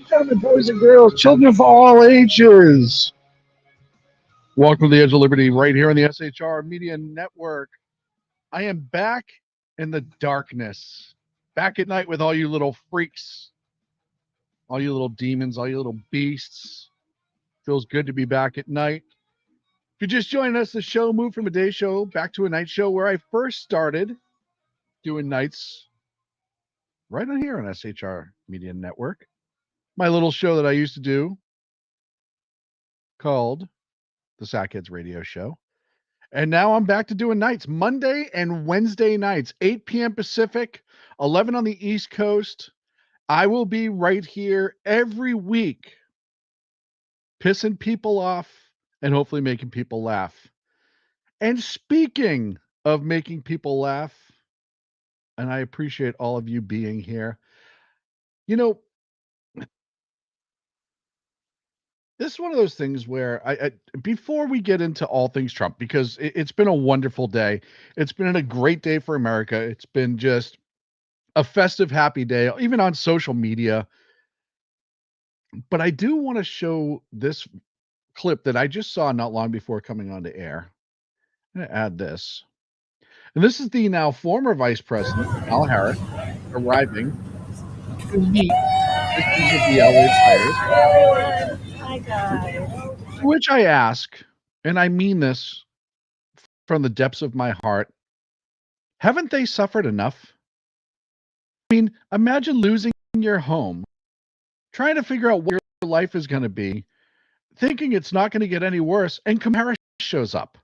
Gentlemen, boys and girls, children of all ages, welcome to the Edge of Liberty right here on the SHR Media Network. I am back in the darkness, back at night with all you little freaks, all you little demons, all you little beasts. Feels good to be back at night. If you're just joining us, the show moved from a day show back to a night show where I first started doing nights right on here on SHR Media Network. My little show that I used to do called the Sackheads Radio Show. And now I'm back to doing nights, Monday and Wednesday nights, 8 p.m. Pacific, 11 on the East Coast. I will be right here every week, pissing people off and hopefully making people laugh. And speaking of making people laugh, and I appreciate all of you being here, you know, this is one of those things where I before we get into all things Trump, because it's been a wonderful day. It's been a great day for America. It's been just a festive, happy day, even on social media. But I do want to show this clip that I just saw not long before coming on to air. I'm going to add this. And this is the now former Vice President, Kamala Harris, arriving to meet officials of the LA fires. Hi, guys. To which I ask, and I mean this from the depths of my heart, haven't they suffered enough? I mean, imagine losing your home, trying to figure out what your life is going to be, thinking it's not going to get any worse, and Kamala Harris shows up.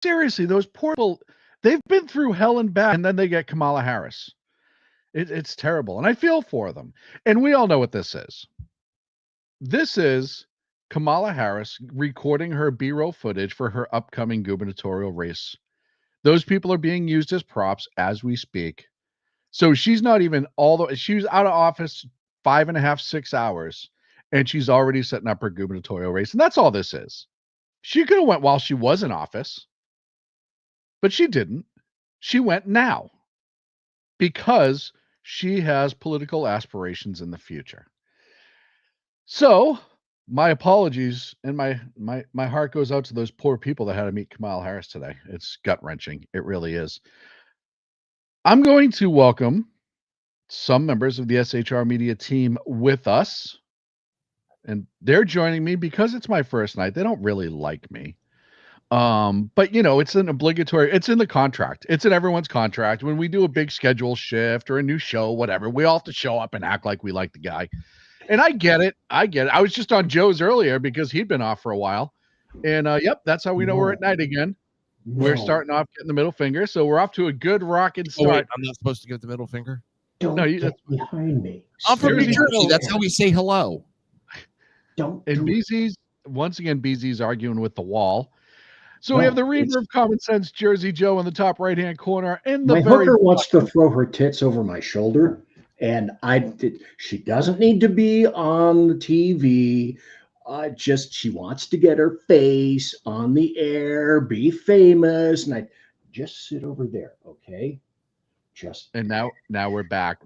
Seriously, those poor people, they've been through hell and back, and then they get Kamala Harris. It's terrible, and I feel for them. And we all know what this is. This is Kamala Harris recording her B-roll footage for her upcoming gubernatorial race. Those people are being used as props as we speak. So she's not even she was out of office 5.5, 6 hours, and she's already setting up her gubernatorial race. And that's all this is. She could have went while she was in office, but she didn't. She went now because she has political aspirations in the future. So my apologies, and my heart goes out to those poor people that had to meet Kamala Harris today. It's gut-wrenching. It really is. I'm going to welcome some members of the SHR Media team with us, and they're joining me because it's my first night. They don't really like me. But you know, it's an obligatory, it's in the contract. It's in everyone's contract. When we do a big schedule shift or a new show, whatever, we all have to show up and act like we like the guy. And I get it. I was just on Joe's earlier because he'd been off for a while. And yep, that's how we know we're at night again. We're starting off getting the middle finger. So we're off to a good rocking start. Oh, wait, I'm not supposed to give the middle finger? Don't get behind me. I'm from New Jersey. That's how we say hello. Don't. And BZ's, once again, BZ's arguing with the wall. So we have the Reaver of Common Sense, Jersey Joe, in the top right-hand corner. And the my hooker wants to throw her tits over my shoulder, and she doesn't need to be on the TV. She wants to get her face on the air, be famous, and I just sit over there, okay? And now we're back.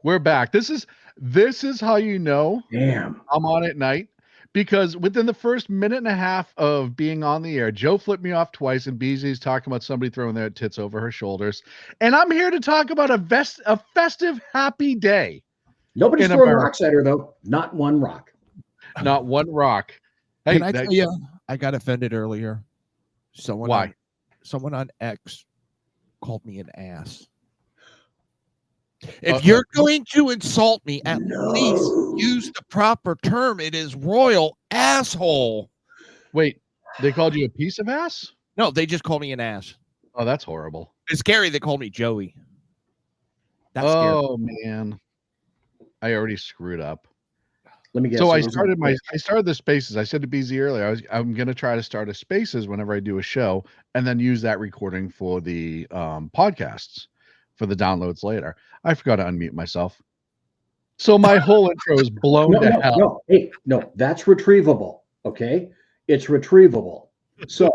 We're back. This is how you know damn I'm on at night, because within the first minute and a half of being on the air, Joe flipped me off twice, and BZ's talking about somebody throwing their tits over her shoulders. And I'm here to talk about a festive, happy day Nobody's in throwing America. rocks at her, though. Not one rock. Not one rock. Hey, Can I tell you, I got offended earlier. Why? Someone on X called me an ass. If you're going to insult me, at least use the proper term. It is royal asshole. Wait, they called you a piece of ass? No, they just called me an ass. Oh, that's horrible. It's scary. They called me Joey. That's scary. Oh man, I already screwed up. Let me guess. So I started the spaces. I said to BZ earlier, I'm going to try to start a spaces whenever I do a show, and then use that recording for the podcasts for the downloads later. I forgot to unmute myself, so my whole intro is blown to hell. No, hey, no, that's retrievable. Okay, it's retrievable. So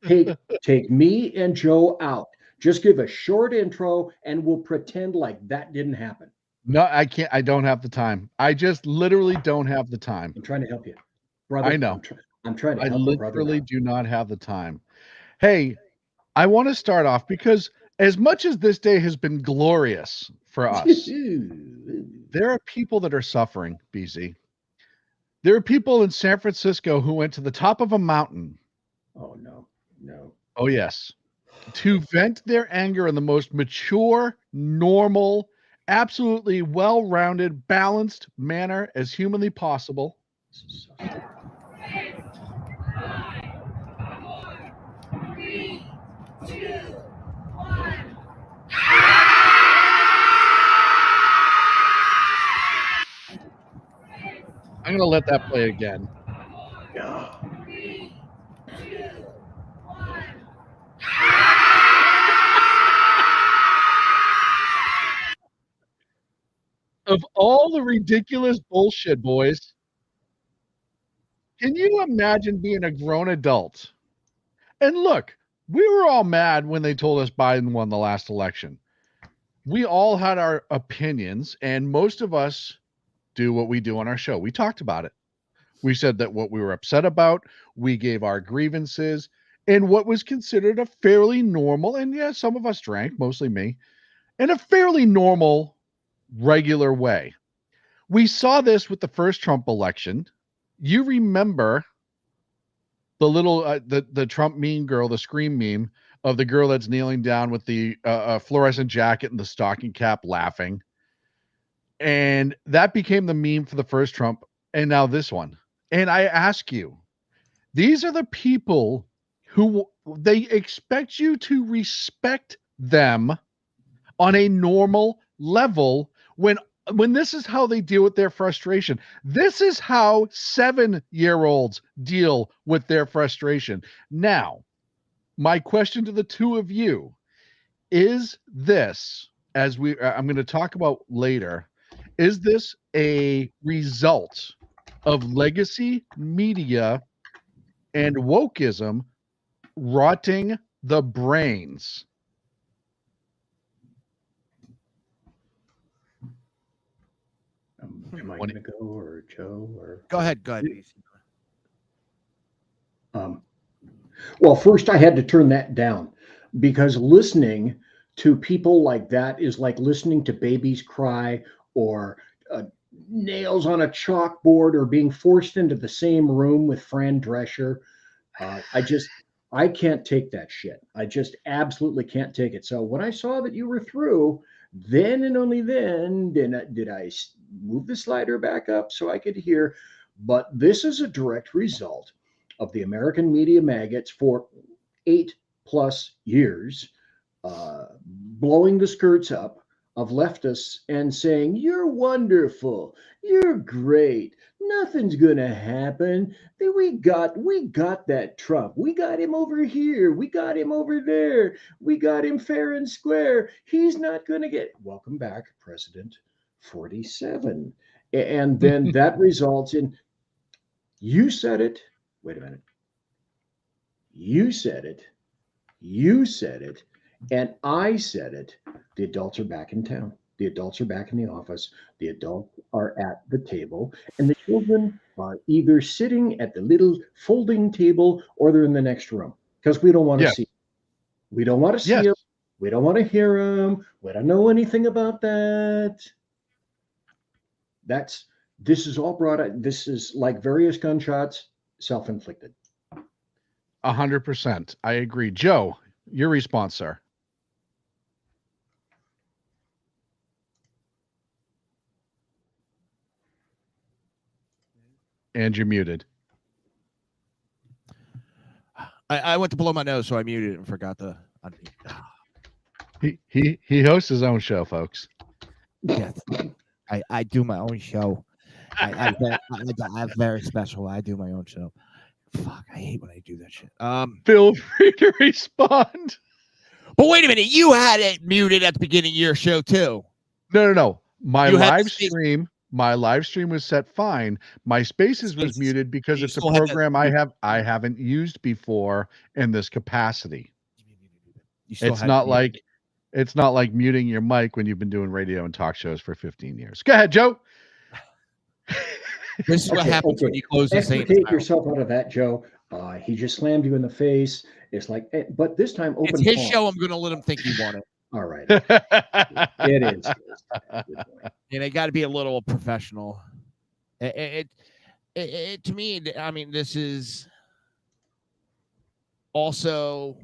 take me and Joe out. Just give a short intro, and we'll pretend like that didn't happen. No, I can't. I don't have the time. I just literally don't have the time. I'm trying to help you, brother. I know. I'm trying to I help a brother. literally do not have the time. Hey, I want to start off because as much as this day has been glorious for us, there are people that are suffering, BZ. There are people in San Francisco who went to the top of a mountain. Oh, no. Oh, yes. To vent their anger in the most mature, normal, absolutely well-rounded, balanced manner as humanly possible. I'm going to let that play again. Yeah. Of all the ridiculous bullshit, boys, can you imagine being a grown adult? And look, we were all mad when they told us Biden won the last election. We all had our opinions, and most of us do what we do on our show. We talked about it. We said that what we were upset about, we gave our grievances in what was considered a fairly normal, and yeah, some of us drank, mostly me, in a fairly normal, regular way. We saw this with the first Trump election. You remember the little the Trump meme girl, the scream meme of the girl that's kneeling down with the fluorescent jacket and the stocking cap laughing. And that became the meme for the first Trump, and now this one. And I ask you, these are the people who they expect you to respect them on a normal level when this is how they deal with their frustration. This is how 7-year-olds deal with their frustration. Now, my question to the two of you is this, as I'm going to talk about later, is this a result of legacy media and wokeism rotting the brains? Am I going to go, or Joe, or Go ahead. Well, first I had to turn that down, because listening to people like that is like listening to babies cry, or nails on a chalkboard, or being forced into the same room with Fran Drescher. I can't take that shit. I just absolutely can't take it. So when I saw that you were through, then and only then did I move the slider back up so I could hear. But this is a direct result of the American media maggots for 8+ years, blowing the skirts up of leftists and saying, "You're wonderful, you're great, nothing's gonna happen. We got that Trump. We got him over here. We got him over there. We got him fair and square. He's not gonna get." Welcome back, President 47. And then that results in, you said it. Wait a minute. You said it. You said it. And I said it. The adults are back in town. The adults are back in the office. The adults are at the table, and the children are either sitting at the little folding table or they're in the next room because we don't want to Yes. see. We don't want to see Yes. them. We don't want to hear them. We don't know anything about that. This is all brought up. This is like various gunshots, self-inflicted. 100%. I agree. Joe, your response, sir. And you're muted. I went to blow my nose, so I muted it and forgot to unmute. He hosts his own show, folks. Yes, I do my own show. I'm very special. I do my own show. Fuck, I hate when I do that shit. Feel free to respond. But wait a minute, you had it muted at the beginning of your show too. No. My You had live the space- stream. My live stream was set fine. My Spaces was muted because You it's a still had that program I haven't used before in this capacity. You still It's had not it muted. like muting your mic when you've been doing radio and talk shows for 15 years. Go ahead, Joe. This is what happens when you close the same. Extricate yourself out of that, Joe. He just slammed you in the face. It's like, but this time open. It's his palm. show. I'm going to let him think he won it. All right. It is. Good point. And I got to be a little professional. It to me, I mean, this is also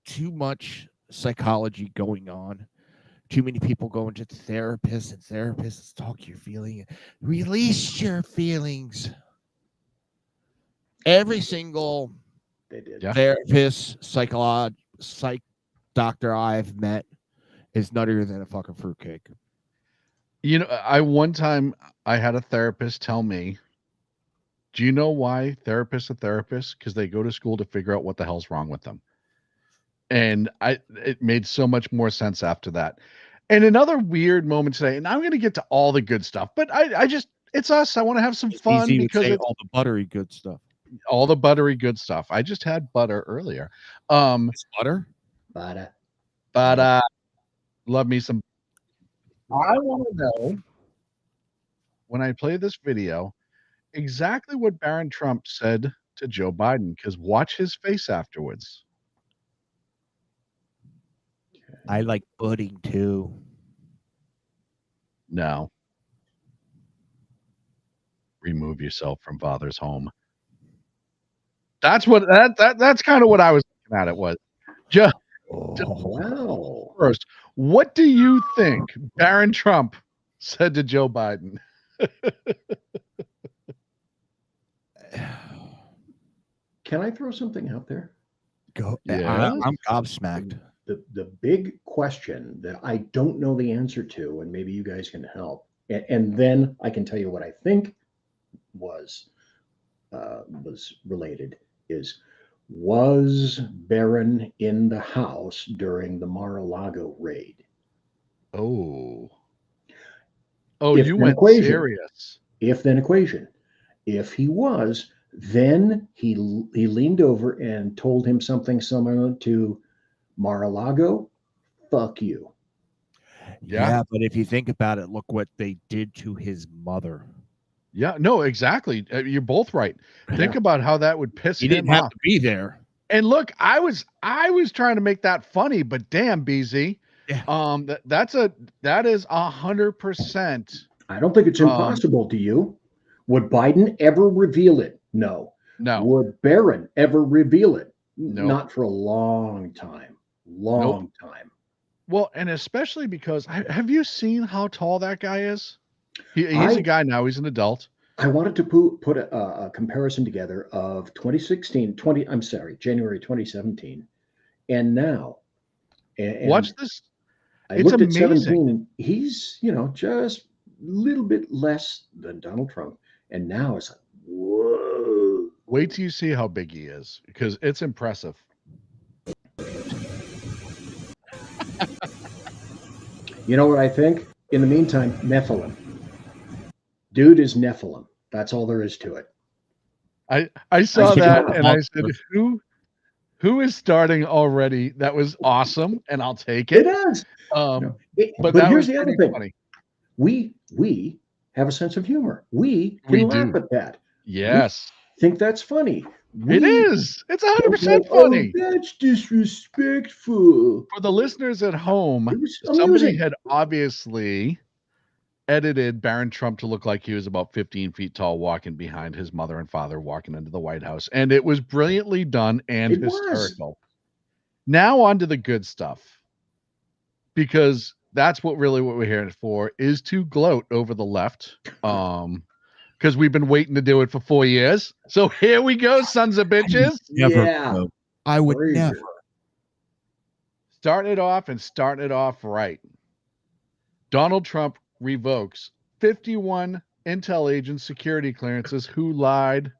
too much psychology going on. Too many people going to therapists, and therapists talk your feeling. Release your feelings. Every single They did. Yeah. therapist, psych doctor I've met is nuttier than a fucking fruitcake. You know, one time I had a therapist tell me, do you know why therapists are therapists? Because they go to school to figure out what the hell's wrong with them. And it made so much more sense after that. And another weird moment today, and I'm going to get to all the good stuff, but it's us. I want to have some fun because it's all the buttery good stuff. all the buttery good stuff. I just had butter earlier. It's butter? But Love me some. I want to know, when I play this video, exactly what Barron Trump said to Joe Biden, because watch his face afterwards. I like pudding too. No. Remove yourself from father's home. That's what that's kind of what I was looking at. It was just wow. first. What do you think Barron Trump said to Joe Biden? Can I throw something out there? Go. Yeah. I'm gobsmacked. The big question that I don't know the answer to, and maybe you guys can help, and then I can tell you what I think was related, is was Barron in the house during the Mar-a-Lago raid? Oh, If you an went equation. serious. If then equation. If he was, then he leaned over and told him something similar to Mar-a-Lago, fuck you. Yeah, but if you think about it, look what they did to his mother. Yeah, no, exactly. You're both right. Think Yeah. about how that would piss He him didn't have off. to be there. And look, I was trying to make that funny, but damn, BZ. Yeah. That is 100%. I don't think it's impossible. Do you? Would Biden ever reveal it? No. No. Would Barron ever reveal it? No. Not for a long time. Long time. Well, and especially because have you seen how tall that guy is? He's a guy now. He's an adult. I wanted to put a comparison together of January 2017, and now. And watch this. I It's looked amazing. at 17, and he's, just a little bit less than Donald Trump. And now it's like, whoa. Wait till you see how big he is, because it's impressive. You know what I think? In the meantime, Nephilim. Dude is Nephilim. That's all there is to it. I saw that and I said, Who is starting already? That was awesome, and I'll take It it. is. Um, But that here's was the other pretty thing. funny. We have a sense of humor. We can We laugh do. at that. We Yes, think that's funny. it We is. It's don't 100% go, oh, funny. that's disrespectful. For the listeners at home, It was somebody amusing. had obviously edited Barron Trump to look like he was about 15 feet tall, walking behind his mother and father, walking into the White House. And it was brilliantly done and It was. hysterical. Now on to the good stuff, because that's what we're here for, is to gloat over the left. Because we've been waiting to do it for 4 years. So here we go, sons of bitches. Never. Yeah. I would Crazy. never. Starting it off right. Donald Trump revokes 51 intel agent security clearances who lied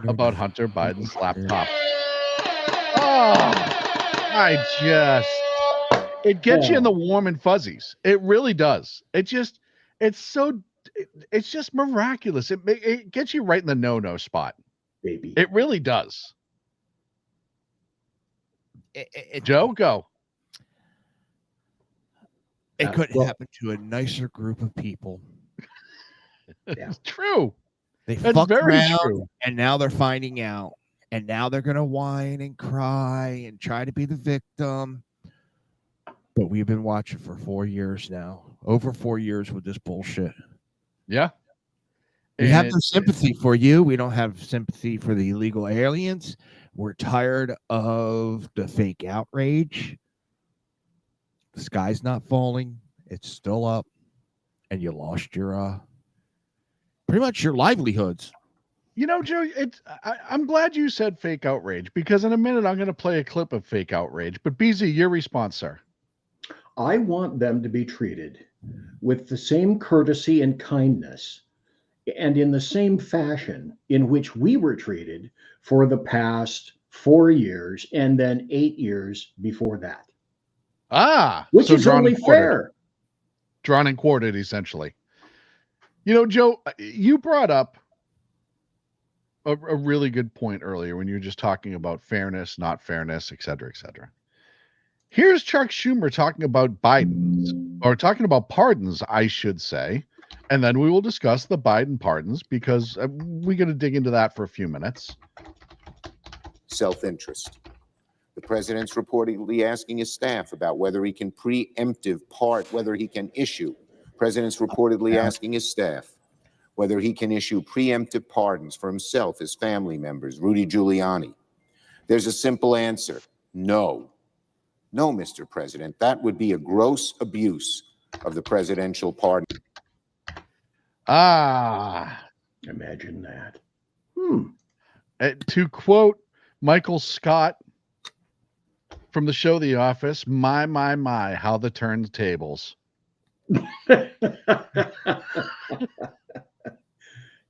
about Hunter Biden's laptop. Oh, it gets you in the warm and fuzzies. It really does. It's just miraculous. It gets you right in the no-no spot. Baby. It really does. Joe, go. It couldn't well- happen to a nicer group of people. Yeah. It's true. They That's fucked very around, true. and now they're finding out, and now they're gonna whine and cry and try to be the victim. But we've been watching for 4 years now, over 4 years with this bullshit. Yeah. We have no sympathy for you. We don't have sympathy for the illegal aliens. We're tired of the fake outrage. The sky's not falling. It's still up. And you lost your pretty much your livelihoods. You know, Joe, I'm glad you said fake outrage, because in a minute I'm going to play a clip of fake outrage. But BZ, your response, sir. I want them to be treated with the same courtesy and kindness and in the same fashion in which we were treated for the past 4 years and then 8 years before that. Which so is drawn only and quartered. fair. Drawn and quartered, essentially. You know, Joe, you brought up a really good point earlier when you were just talking about fairness, not fairness, et cetera, et cetera. Here's Chuck Schumer talking about talking about pardons, I should say. And then we will discuss the Biden pardons, because we're going to dig into that for a few minutes. Self-interest. The president's reportedly asking his staff about whether he can whether he can issue. President's reportedly asking his staff whether he can issue preemptive pardons for himself, his family members, Rudy Giuliani. There's a simple answer: no. No, Mr. President, that would be a gross abuse of the presidential pardon. Imagine that. To quote Michael Scott from the show The Office, my, how the turntables.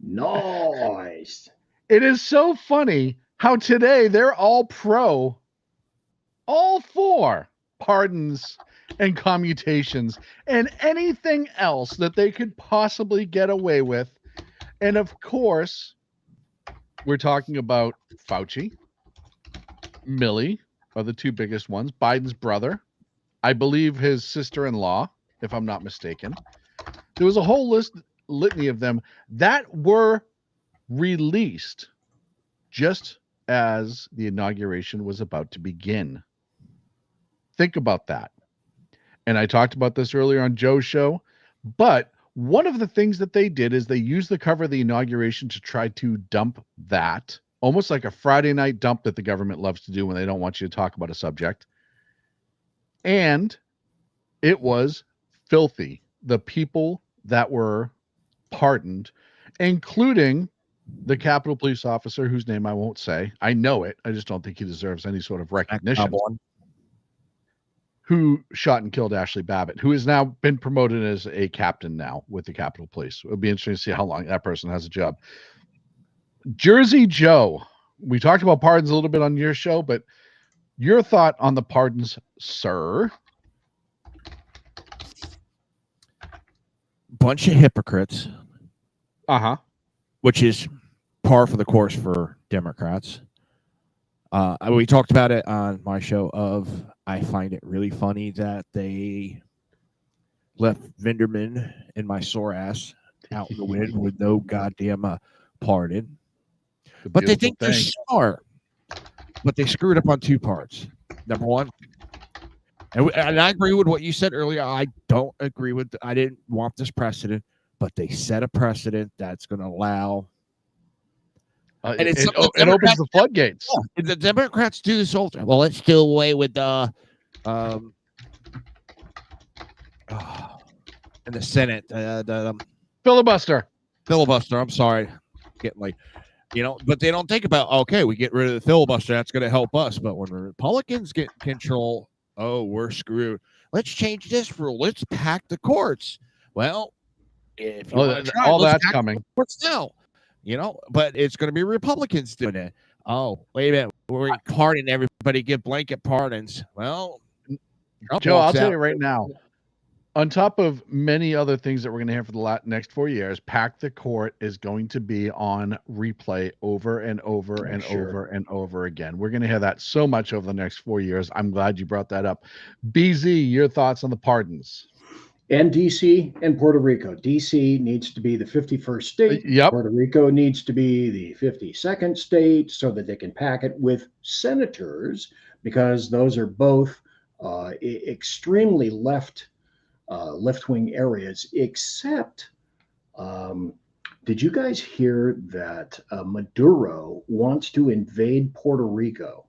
Nice. It is so funny how today they're all for pardons and commutations and anything else that they could possibly get away with. And of course, we're talking about Fauci, Milley are the two biggest ones. Biden's brother, I believe his sister-in-law, if I'm not mistaken. There was a whole litany of them that were released just as the inauguration was about to begin. Think about that. And I talked about this earlier on Joe's show, but one of the things that they did is they used the cover of the inauguration to try to dump that, almost like a Friday night dump that the government loves to do when they don't want you to talk about a subject. And it was filthy. The people that were pardoned, including the Capitol Police officer, whose name I won't say. I know it. I just don't think he deserves any sort of recognition. Who shot and killed Ashley Babbitt, who has now been promoted as a captain now with the Capitol Police. It'll be interesting to see how long that person has a job. Jersey Joe, we talked about pardons a little bit on your show, but your thought on the pardons, sir? Bunch of hypocrites. Uh-huh. Which is par for the course for Democrats. We talked about it on my show. I find it really funny that they left Vinderman and my sore ass out in the wind with no goddamn pardon. The But they beautiful think they're thing. smart. But they screwed up on two parts. Number one, and I agree with what you said earlier. I don't agree with. I didn't want this precedent, but they set a precedent that's going to allow. And it's something It opens the floodgates. Yeah, the Democrats do this all the time. Well, let's do away with the in the Senate, the Filibuster. filibuster. I'm sorry, getting late. But they don't think about, okay, we get rid of the filibuster. That's going to help us. But when the Republicans get control, oh, we're screwed. Let's change this rule. Let's pack the courts. Well, if you want to try, all let's that's pack coming. the courts now. But it's going to be Republicans doing it. Oh, wait a minute. We're pardoning everybody, give blanket pardons. Well, Trump Joe, I'll walks tell out. you right now, on top of many other things that we're going to have for the next 4 years, Pack the Court is going to be on replay over and over and over and over again. We're going to hear that so much over the next 4 years. I'm glad you brought that up. BZ, your thoughts on the pardons? And DC and Puerto Rico. DC needs to be the 51st state. Yep. Puerto Rico needs to be the 52nd state so that they can pack it with senators, because those are both extremely left-wing areas, except did you guys hear that Maduro wants to invade Puerto Rico?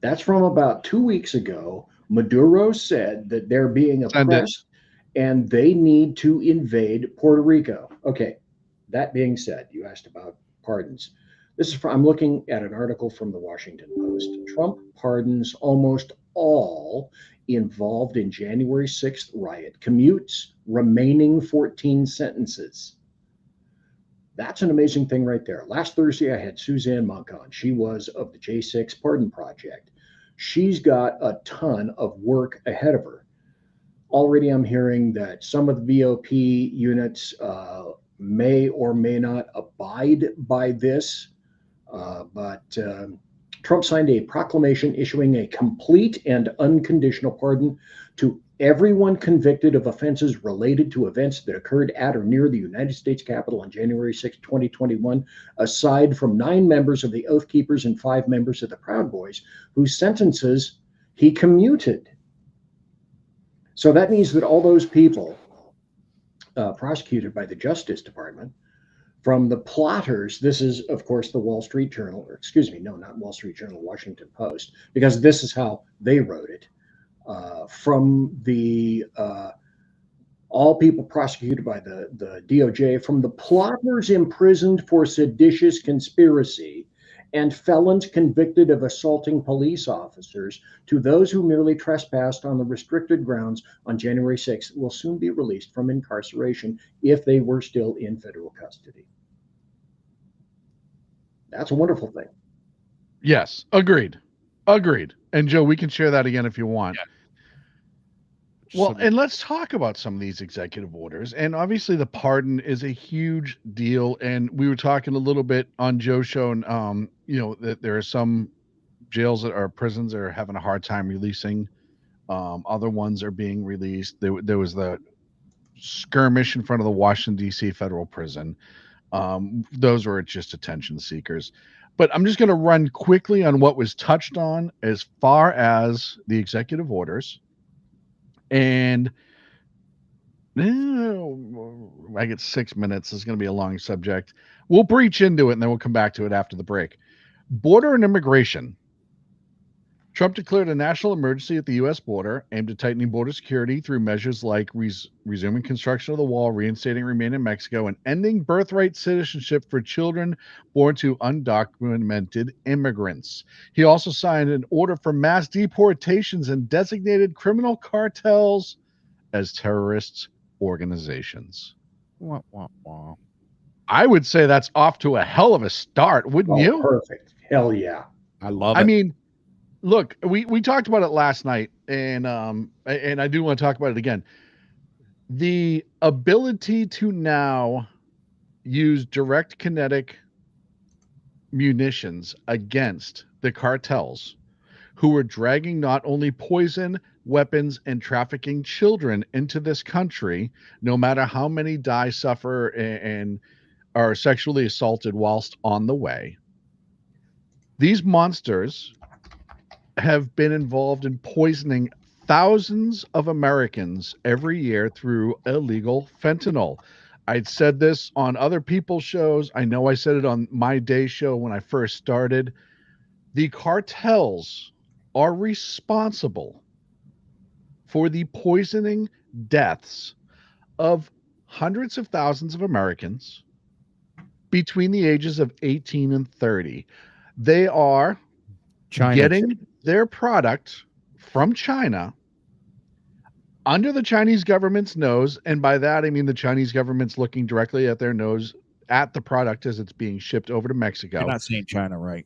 That's from about 2 weeks ago. Maduro said that they're being oppressed and they need to invade Puerto Rico. Okay, that being said, you asked about pardons. I'm looking at an article from the Washington Post. Trump pardons almost all involved in January 6th riot, commutes remaining 14 sentences. That's an amazing thing right there. Last Thursday, I had Suzanne Monk on. She was of the J6 Pardon Project. She's got a ton of work ahead of her. Already, I'm hearing that some of the VOP units may or may not abide by this. But Trump signed a proclamation issuing a complete and unconditional pardon to everyone convicted of offenses related to events that occurred at or near the United States Capitol on January 6, 2021, aside from 9 members of the Oath Keepers and 5 members of the Proud Boys, whose sentences he commuted. So that means that all those people prosecuted by the Justice Department, from the plotters, this is, of course, the Wall Street Journal, or excuse me, no, not Wall Street Journal, Washington Post, because this is how they wrote it. From the all people prosecuted by the DOJ, from the plotters imprisoned for seditious conspiracy and felons convicted of assaulting police officers, to those who merely trespassed on the restricted grounds on January 6th, will soon be released from incarceration if they were still in federal custody. That's a wonderful thing. Yes, agreed. And Joe, we can share that again if you want. Yeah. Well, and let's talk about some of these executive orders. And obviously the pardon is a huge deal. And we were talking a little bit on Joe's show, and that there are some jails or prisons that are having a hard time releasing. Other ones are being released. There was the skirmish in front of the Washington, D.C. federal prison. Those were just attention seekers. But I'm just going to run quickly on what was touched on as far as the executive orders. And I get 6 minutes. It's going to be a long subject. We'll breach into it and then we'll come back to it after the break. Border and immigration. Trump declared a national emergency at the U.S. border aimed at tightening border security through measures like resuming construction of the wall, reinstating remain in Mexico, and ending birthright citizenship for children born to undocumented immigrants. He also signed an order for mass deportations and designated criminal cartels as terrorist organizations. Wah, wah, wah. I would say that's off to a hell of a start, wouldn't you? Perfect. Hell yeah. I love it. I mean, look, we talked about it last night, and I do want to talk about it again. The ability to now use direct kinetic munitions against the cartels who were dragging not only poison, weapons, and trafficking children into this country, no matter how many die, suffer, and are sexually assaulted whilst on the way. These monsters have been involved in poisoning thousands of Americans every year through illegal fentanyl. I'd said this on other people's shows. I know I said it on my day show when I first started. The cartels are responsible for the poisoning deaths of hundreds of thousands of Americans between the ages of 18 and 30. They are getting their product from China under the Chinese government's nose. And by that, I mean the Chinese government's looking directly at their nose at the product as it's being shipped over to Mexico. You're not saying China, right?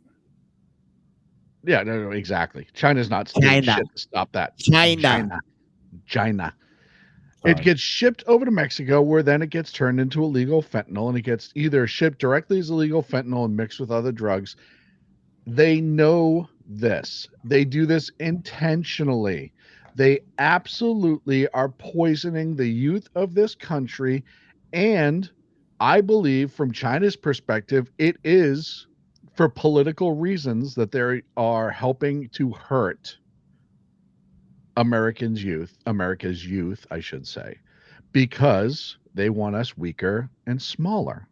Yeah, no, exactly. China's not doing shit to stop that. China. Sorry. It gets shipped over to Mexico, where then it gets turned into illegal fentanyl, and it gets either shipped directly as illegal fentanyl and mixed with other drugs. They know this. They do this intentionally. They absolutely are poisoning the youth of this country. And I believe, from China's perspective, it is for political reasons that they are helping to hurt America's youth, I should say, because they want us weaker and smaller.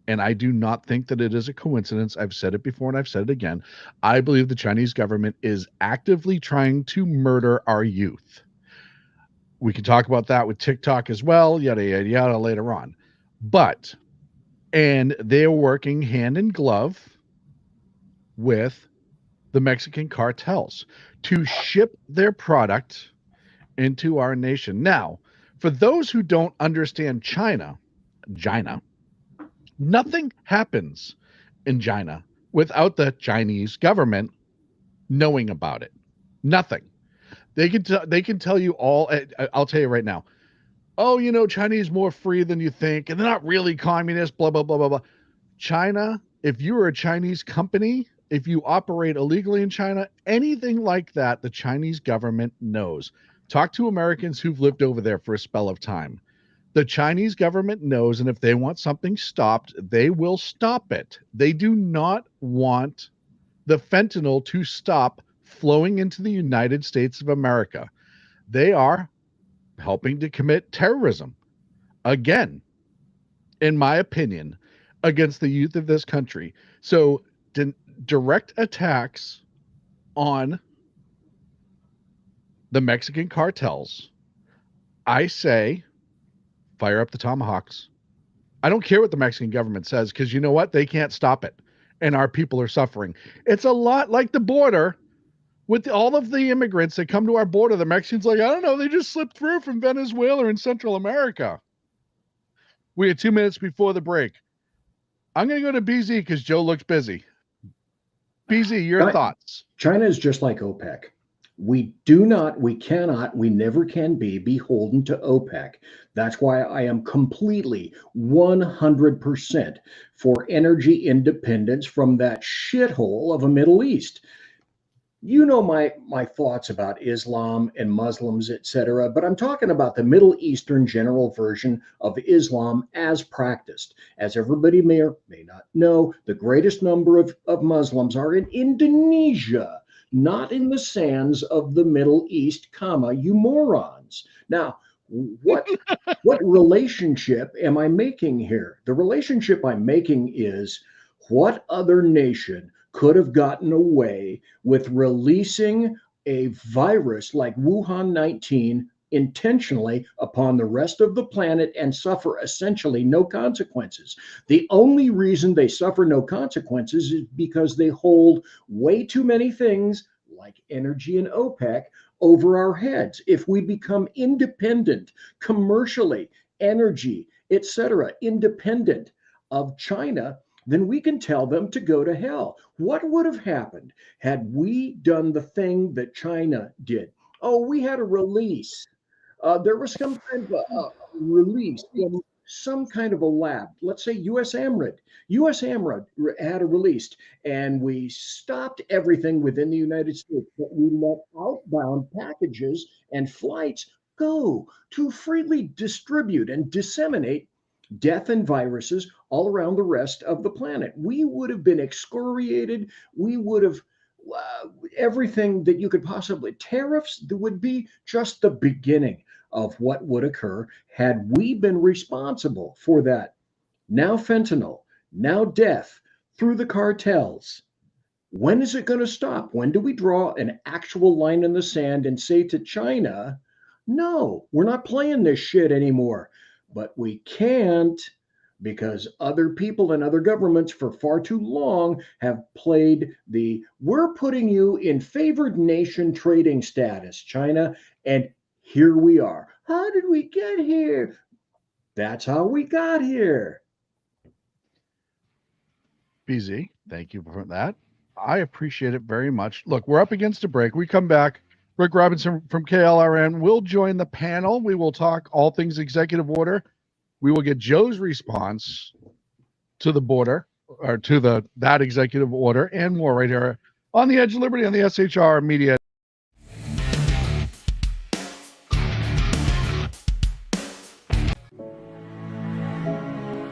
And I do not think that it is a coincidence. I've said it before and I've said it again. I believe the Chinese government is actively trying to murder our youth. We can talk about that with TikTok as well, yada, yada, yada, later on. And they're working hand in glove with the Mexican cartels to ship their product into our nation. Now, for those who don't understand China, nothing happens in China without the Chinese government knowing about it. Nothing. They can tell you all. I'll tell you right now. Oh, you know, Chinese more free than you think, and they're not really communist. Blah blah blah blah blah. China. If you are a Chinese company, if you operate illegally in China, anything like that, the Chinese government knows. Talk to Americans who've lived over there for a spell of time. The Chinese government knows, and if they want something stopped, they will stop it. They do not want the fentanyl to stop flowing into the United States of America. They are helping to commit terrorism, again, in my opinion, against the youth of this country. So direct attacks on the Mexican cartels, I say, fire up the tomahawks. I don't care what the Mexican government says, because you know what? They can't stop it. And our people are suffering. It's a lot like the border with all of the immigrants that come to our border. The Mexicans like, I don't know, they just slipped through from Venezuela and Central America. We had 2 minutes before the break. I'm going to go to BZ because Joe looks busy. BZ, your thoughts? China is just like OPEC. We cannot, we never can be beholden to OPEC. That's why I am completely 100% for energy independence from that shithole of a Middle East. You know my thoughts about Islam and Muslims, etc., but I'm talking about the Middle Eastern general version of Islam as practiced. As everybody may or may not know, the greatest number of Muslims are in Indonesia, not in the sands of the Middle East, you morons. Now, what relationship am I making here? The relationship I'm making is, what other nation could have gotten away with releasing a virus like Wuhan 19 intentionally upon the rest of the planet and suffer essentially no consequences? The only reason they suffer no consequences is because they hold way too many things like energy and OPEC over our heads. If we become independent commercially, energy, etc., independent of China, then we can tell them to go to hell. What would have happened had we done the thing that China did? Oh, we had a release. There was some kind of a release some kind of a lab, let's say US AMRID. US AMRID had a released, and we stopped everything within the United States, but we let outbound packages and flights go to freely distribute and disseminate death and viruses all around the rest of the planet. We would have been excoriated. We would have everything that you could possibly. Tariffs would be just the beginning of what would occur had we been responsible for that. Now fentanyl, now death through the cartels. When is it going to stop? When do we draw an actual line in the sand and say to China, no, we're not playing this shit anymore? But we can't, because other people and other governments for far too long have played the we're putting you in favored nation trading status, China, and here we are. How did we get here? That's how we got here. BZ, thank you for that. I appreciate it very much. Look, we're up against a break. We come back. Rick Robinson from KLRN will join the panel. We will talk all things executive order. We will get Joe's response to the border, or to that executive order, and more right here on the Edge of Liberty on the SHR Media.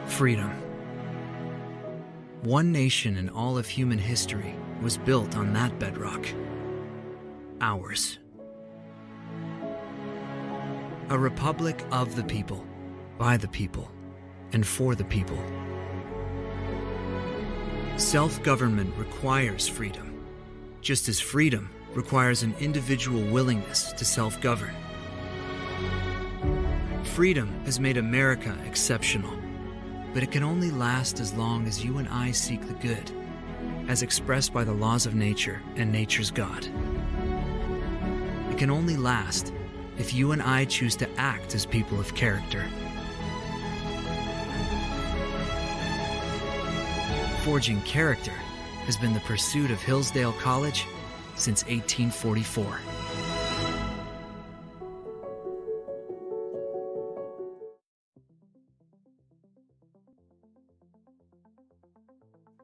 Freedom. One nation in all of human history was built on that bedrock. Ours. A republic of the people, by the people, and for the people. Self-government requires freedom, just as freedom requires an individual willingness to self-govern. Freedom has made America exceptional, but it can only last as long as you and I seek the good, as expressed by the laws of nature and nature's God. It can only last if you and I choose to act as people of character. Forging character has been the pursuit of Hillsdale College since 1844.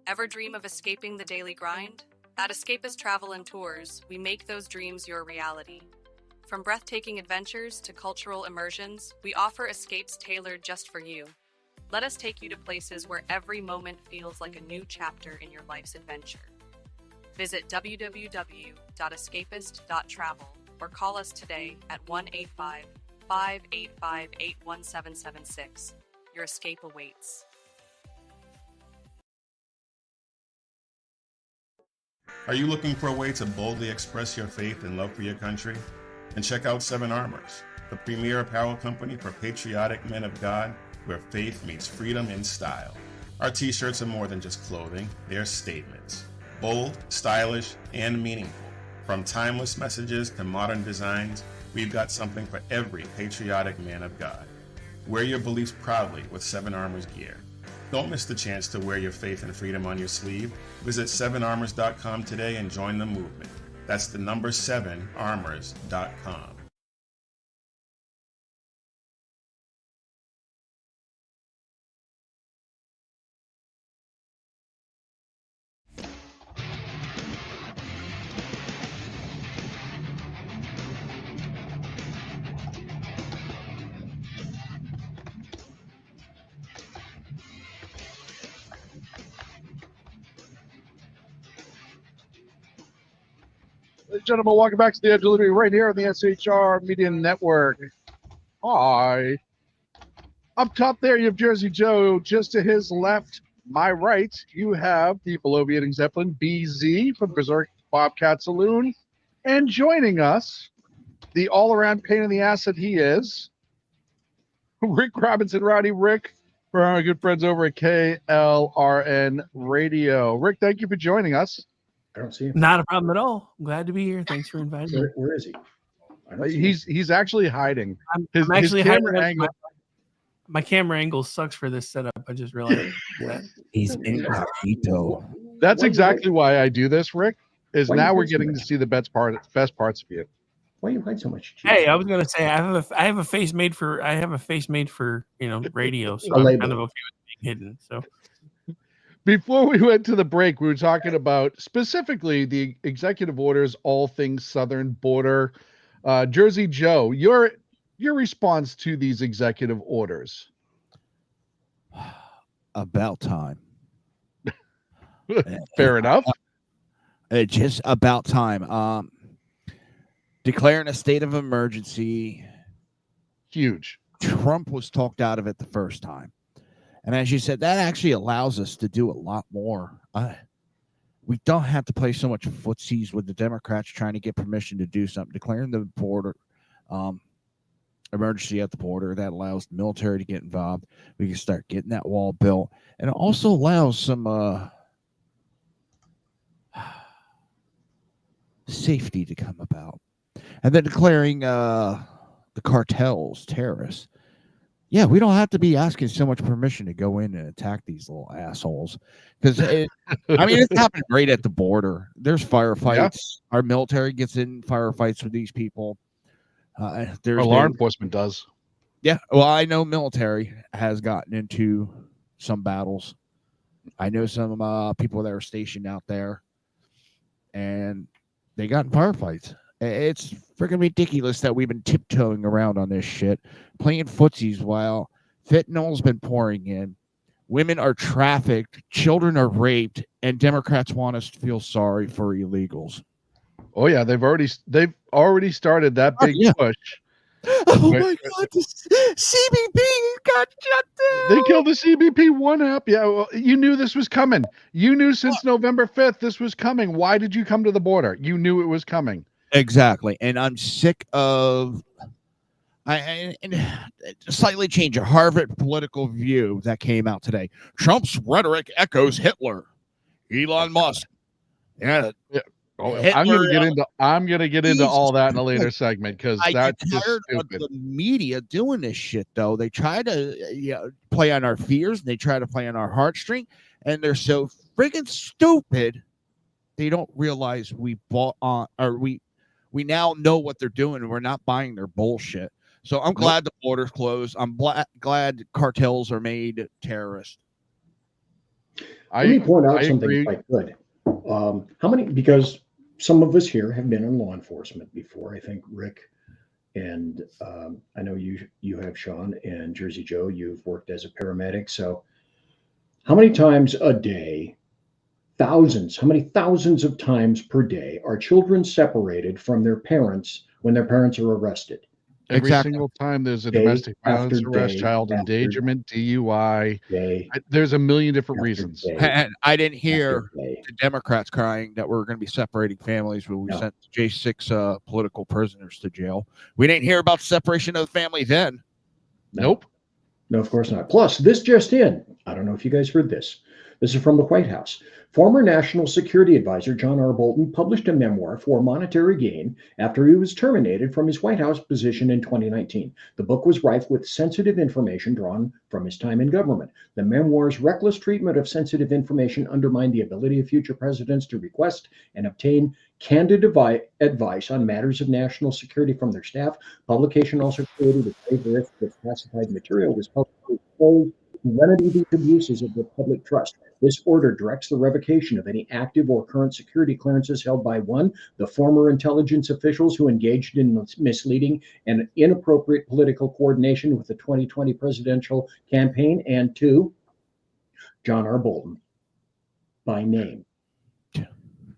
Ever dream of escaping the daily grind? At Escapist Travel and Tours, we make those dreams your reality. From breathtaking adventures to cultural immersions, we offer escapes tailored just for you. Let us take you to places where every moment feels like a new chapter in your life's adventure. Visit www.escapist.travel or call us today at 1-855-885-81776. Your escape awaits. Are you looking for a way to boldly express your faith and love for your country? And check out Seven Armors, the premier apparel company for patriotic men of God, where faith meets freedom in style. Our t-shirts are more than just clothing, they're statements. Bold, stylish, and meaningful. From timeless messages to modern designs, we've got something for every patriotic man of God. Wear your beliefs proudly with Seven Armors gear. Don't miss the chance to wear your faith and freedom on your sleeve. Visit 7armors.com today and join the movement. That's the number 7armors.com. Ladies and gentlemen, welcome back to the Edge of Liberty right here on the SHR Media Network. Hi. Up top there, you have Jersey Joe. Just to his left, my right, you have the below-eating Zeppelin, BZ from Berserk Bobcat Saloon. And joining us, the all-around pain in the ass that he is, Rick Robinson, Rowdy Rick, for our good friends over at KLRN Radio. Rick, thank you for joining us. I don't see him. Not a problem at all. I'm glad to be here. Thanks for inviting me. Where is he? I don't see him. He's actually hiding. I'm His actually camera hiding. angle. My camera angle sucks for this setup. I just realized that. He's incognito. That's exactly why I do this, Rick. Is Why now you we're do getting to that? see the best parts of you. Why you hide so much? Hey, I was gonna say I have a face made for radio, so A I'm label. kind of okay with being hidden. So Before we went to the break, we were talking about specifically the executive orders, all things southern border. Jersey Joe, your response to these executive orders? About time. Fair enough. Just about time. Declaring a state of emergency. Huge. Trump was talked out of it the first time. And as you said, that actually allows us to do a lot more. We don't have to play so much footsies with the Democrats trying to get permission to do something. Declaring the border emergency at the border, that allows the military to get involved. We can start getting that wall built. And it also allows some safety to come about. And then declaring the cartels terrorists. Yeah, we don't have to be asking so much permission to go in and attack these little assholes. Because, it's happening right at the border. There's firefights. Yeah. Our military gets in firefights with these people. Our law enforcement does. Yeah, well, I know military has gotten into some battles. I know some people that are stationed out there, and they got in firefights. It's freaking ridiculous that we've been tiptoeing around on this shit, playing footsies while fentanyl's been pouring in. Women are trafficked, children are raped, and Democrats want us to feel sorry for illegals. Oh yeah, they've already started that big push. Oh my God, the CBP got shut down. They killed the CBP One app. Yeah, well, you knew this was coming. You knew since November 5th this was coming. Why did you come to the border? You knew it was coming. Exactly, and I'm sick of. And slightly change a Harvard political view that came out today. Trump's rhetoric echoes Hitler, Elon Musk. Yeah. Oh, I'm gonna get into all that in a later segment because that's just stupid. Of the media doing this shit. Though they try to play on our fears, and they try to play on our heartstring, and they're so freaking stupid. They don't realize we bought on, or we now know what they're doing, and we're not buying their bullshit. So I'm glad the border's closed. I'm glad cartels are made terrorists. Let me point out something if I could. How many? Because some of us here have been in law enforcement before. I think Rick and I know you have, Sean, and Jersey Joe, you've worked as a paramedic. So how many times a day, how many thousands of times per day are children separated from their parents when their parents are arrested? Every single time there's a domestic violence arrest, child endangerment, DUI. There's a million different reasons. And I didn't hear the Democrats crying that we're going to be separating families when we sent J6 political prisoners to jail. We didn't hear about separation of the family then. Nope. No, of course not. Plus, this just in. I don't know if you guys heard this. This is from the White House. Former National Security Advisor John R. Bolton published a memoir for monetary gain after he was terminated from his White House position in 2019. The book was rife with sensitive information drawn from his time in government. The memoir's reckless treatment of sensitive information undermined the ability of future presidents to request and obtain candid advice on matters of national security from their staff. Publication also created a grave risk that classified material was publicly exposed to remedy these abuses of the public trust. This order directs the revocation of any active or current security clearances held by 1, the former intelligence officials who engaged in misleading and inappropriate political coordination with the 2020 presidential campaign, and 2, John R. Bolton, by name.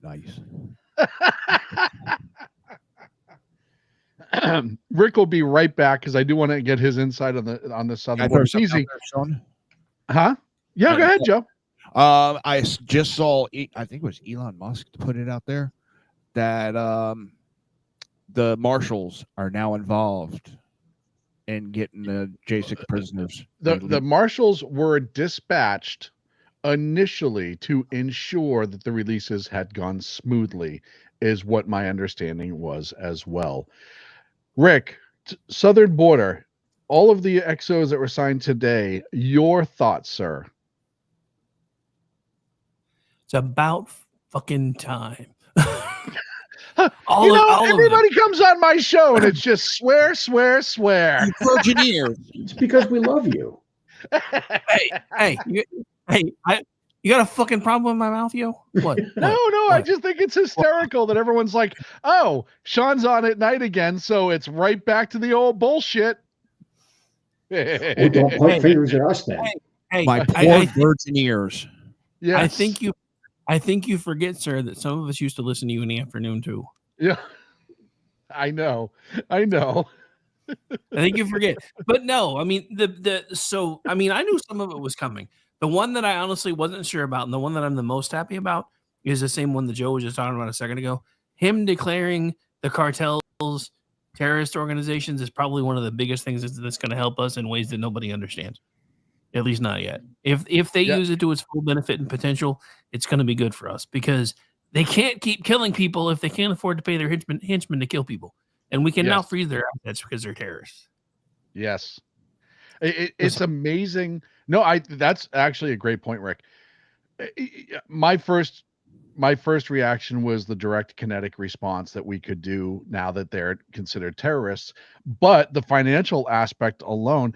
Nice. Rick will be right back because I do want to get his insight on the southern border. It's easy. Huh? Yeah, go ahead, Joe. I just saw, I think it was Elon Musk to put it out there, that the marshals are now involved in getting the J6 prisoners. The marshals were dispatched initially to ensure that the releases had gone smoothly, is what my understanding was as well. Rick, southern border, all of the XOs that were signed today, your thoughts, sir? It's about fucking time. Everybody comes on my show and it's just swear, swear, swear. Virgineers. It's because we love you. You got a fucking problem with my mouth, yo? What? No, I just think it's hysterical that everyone's like, oh, Sean's on at night again, so it's right back to the old bullshit. Oh, don't point fingers at us then. My poor virgin ears. Yes. I think you forget, sir, that some of us used to listen to you in the afternoon too. Yeah. I know. I think you forget. But no, I mean I knew some of it was coming. The one that I honestly wasn't sure about, and the one that I'm the most happy about, is the same one that Joe was just talking about a second ago. Him declaring the cartels terrorist organizations is probably one of the biggest things that's going to help us in ways that nobody understands. At least not yet. If they use it to its full benefit and potential, it's going to be good for us, because they can't keep killing people if they can't afford to pay their henchmen to kill people. And we can now freeze their assets because they're terrorists. Yes. It's amazing. No, that's actually a great point, Rick. My first reaction was the direct kinetic response that we could do now that they're considered terrorists. But the financial aspect alone,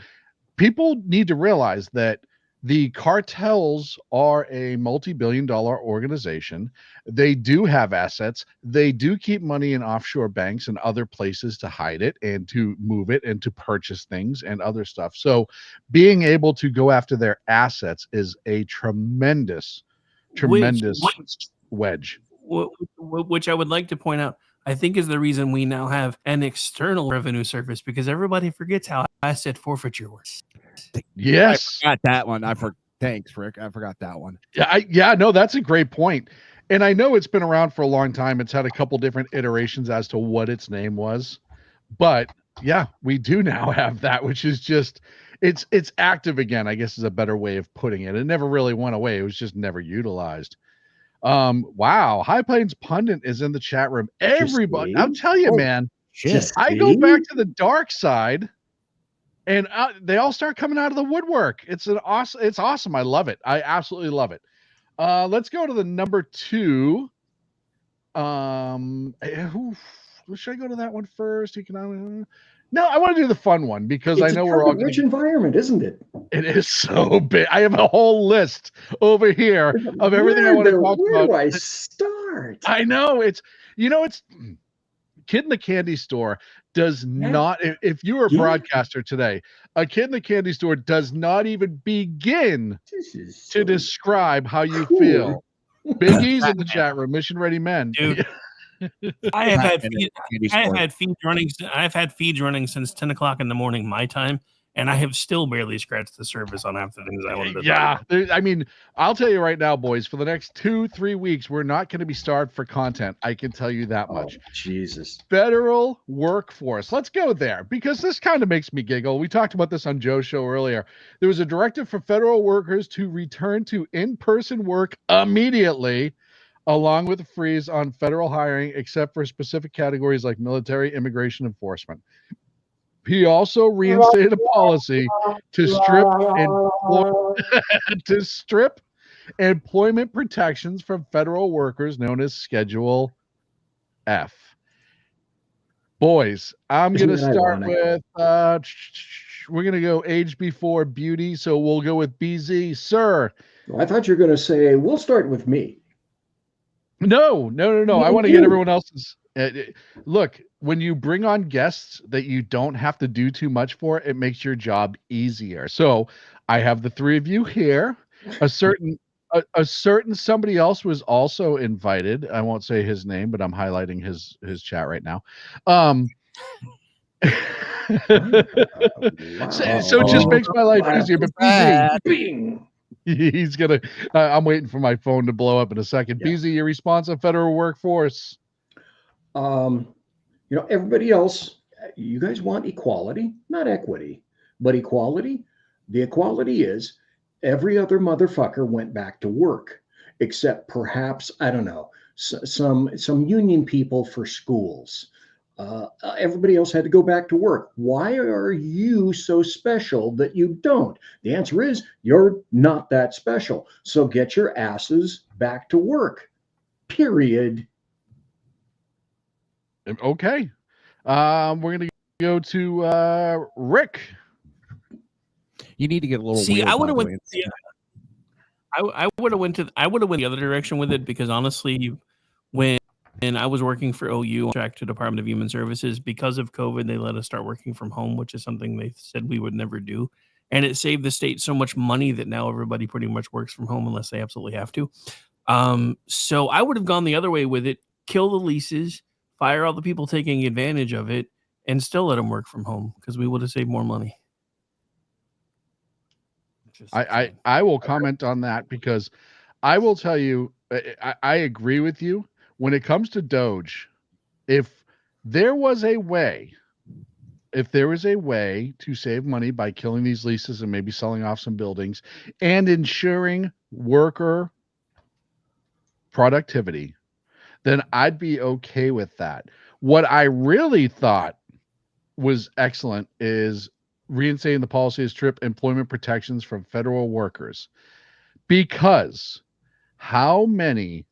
people need to realize that the cartels are a multi-billion-dollar organization. They do have assets. They do keep money in offshore banks and other places to hide it and to move it and to purchase things and other stuff. So being able to go after their assets is a tremendous wedge. Which I would like to point out, I think is the reason we now have an external revenue service, because everybody forgets how asset forfeiture works. Yes. I forgot that one. Thanks, Rick. I forgot that one. No, that's a great point. And I know it's been around for a long time. It's had a couple different iterations as to what its name was. But yeah, we do now have that, which is just, it's active again, I guess is a better way of putting it. It never really went away. It was just never utilized. Wow. High Plains Pundit is in the chat room. Everybody, I'll tell you, man, I go back to the dark side and they all start coming out of the woodwork. It's awesome. I love it. I absolutely love it. Let's go to the number 2. Should I go to that one first? No, I want to do the fun one, because I know we're all rich environment, isn't it? It is so big. I have a whole list over here of everything I want to talk about. Where do I start? I know it's Kid in the Candy Store does not. If you were a broadcaster today, a Kid in the Candy Store does not even begin to describe how you feel. Biggie's in the chat room. Mission Ready Men. Dude. I have had feeds running. I've had feeds running since 10 o'clock in the morning my time, and I have still barely scratched the surface on half the things I wanted to talk about. I mean, I'll tell you right now, boys, for the next 2-3 weeks, we're not going to be starved for content. I can tell you that much. Jesus. Federal workforce. Let's go there, because this kind of makes me giggle. We talked about this on Joe's show earlier. There was a directive for federal workers to return to in-person work immediately, along with a freeze on federal hiring, except for specific categories like military, immigration, enforcement. He also reinstated a policy to strip employment protections from federal workers, known as Schedule F. Boys, I'm going to start with, we're going to go age before beauty, so we'll go with BZ. Sir. Well, I thought you were going to say, we'll start with me. No. I want to get everyone else's. Look, when you bring on guests that you don't have to do too much for, it makes your job easier. So I have the 3 of you here. A certain somebody else was also invited. I won't say his name, but I'm highlighting his chat right now. So it just makes my life easier. But BZ, he's gonna. I'm waiting for my phone to blow up in a second. Yeah. BZ, your response on federal workforce. Everybody else, you guys want equality, not equity, but equality. The equality is every other motherfucker went back to work, except perhaps, I don't know, some union people for schools. Everybody else had to go back to work. Why are you so special that you don't? The answer is you're not that special. So get your asses back to work. Period. Okay. We're gonna go to Rick. You need to get a little See, real. I would by have the went. way. Yeah, I would have went to. I would have went the other direction with it because honestly, when I was working for OU, track to Department of Human Services, because of COVID, they let us start working from home, which is something they said we would never do, and it saved the state so much money that now everybody pretty much works from home unless they absolutely have to. So I would have gone the other way with it, kill the leases, fire all the people taking advantage of it, and still let them work from home because we would have saved more money. I will comment on that because I will tell you, I agree with you. When it comes to Doge, if there was a way, to save money by killing these leases and maybe selling off some buildings and ensuring worker productivity, then I'd be okay with that. What I really thought was excellent is reinstating the policy as trip employment protections from federal workers. Because how many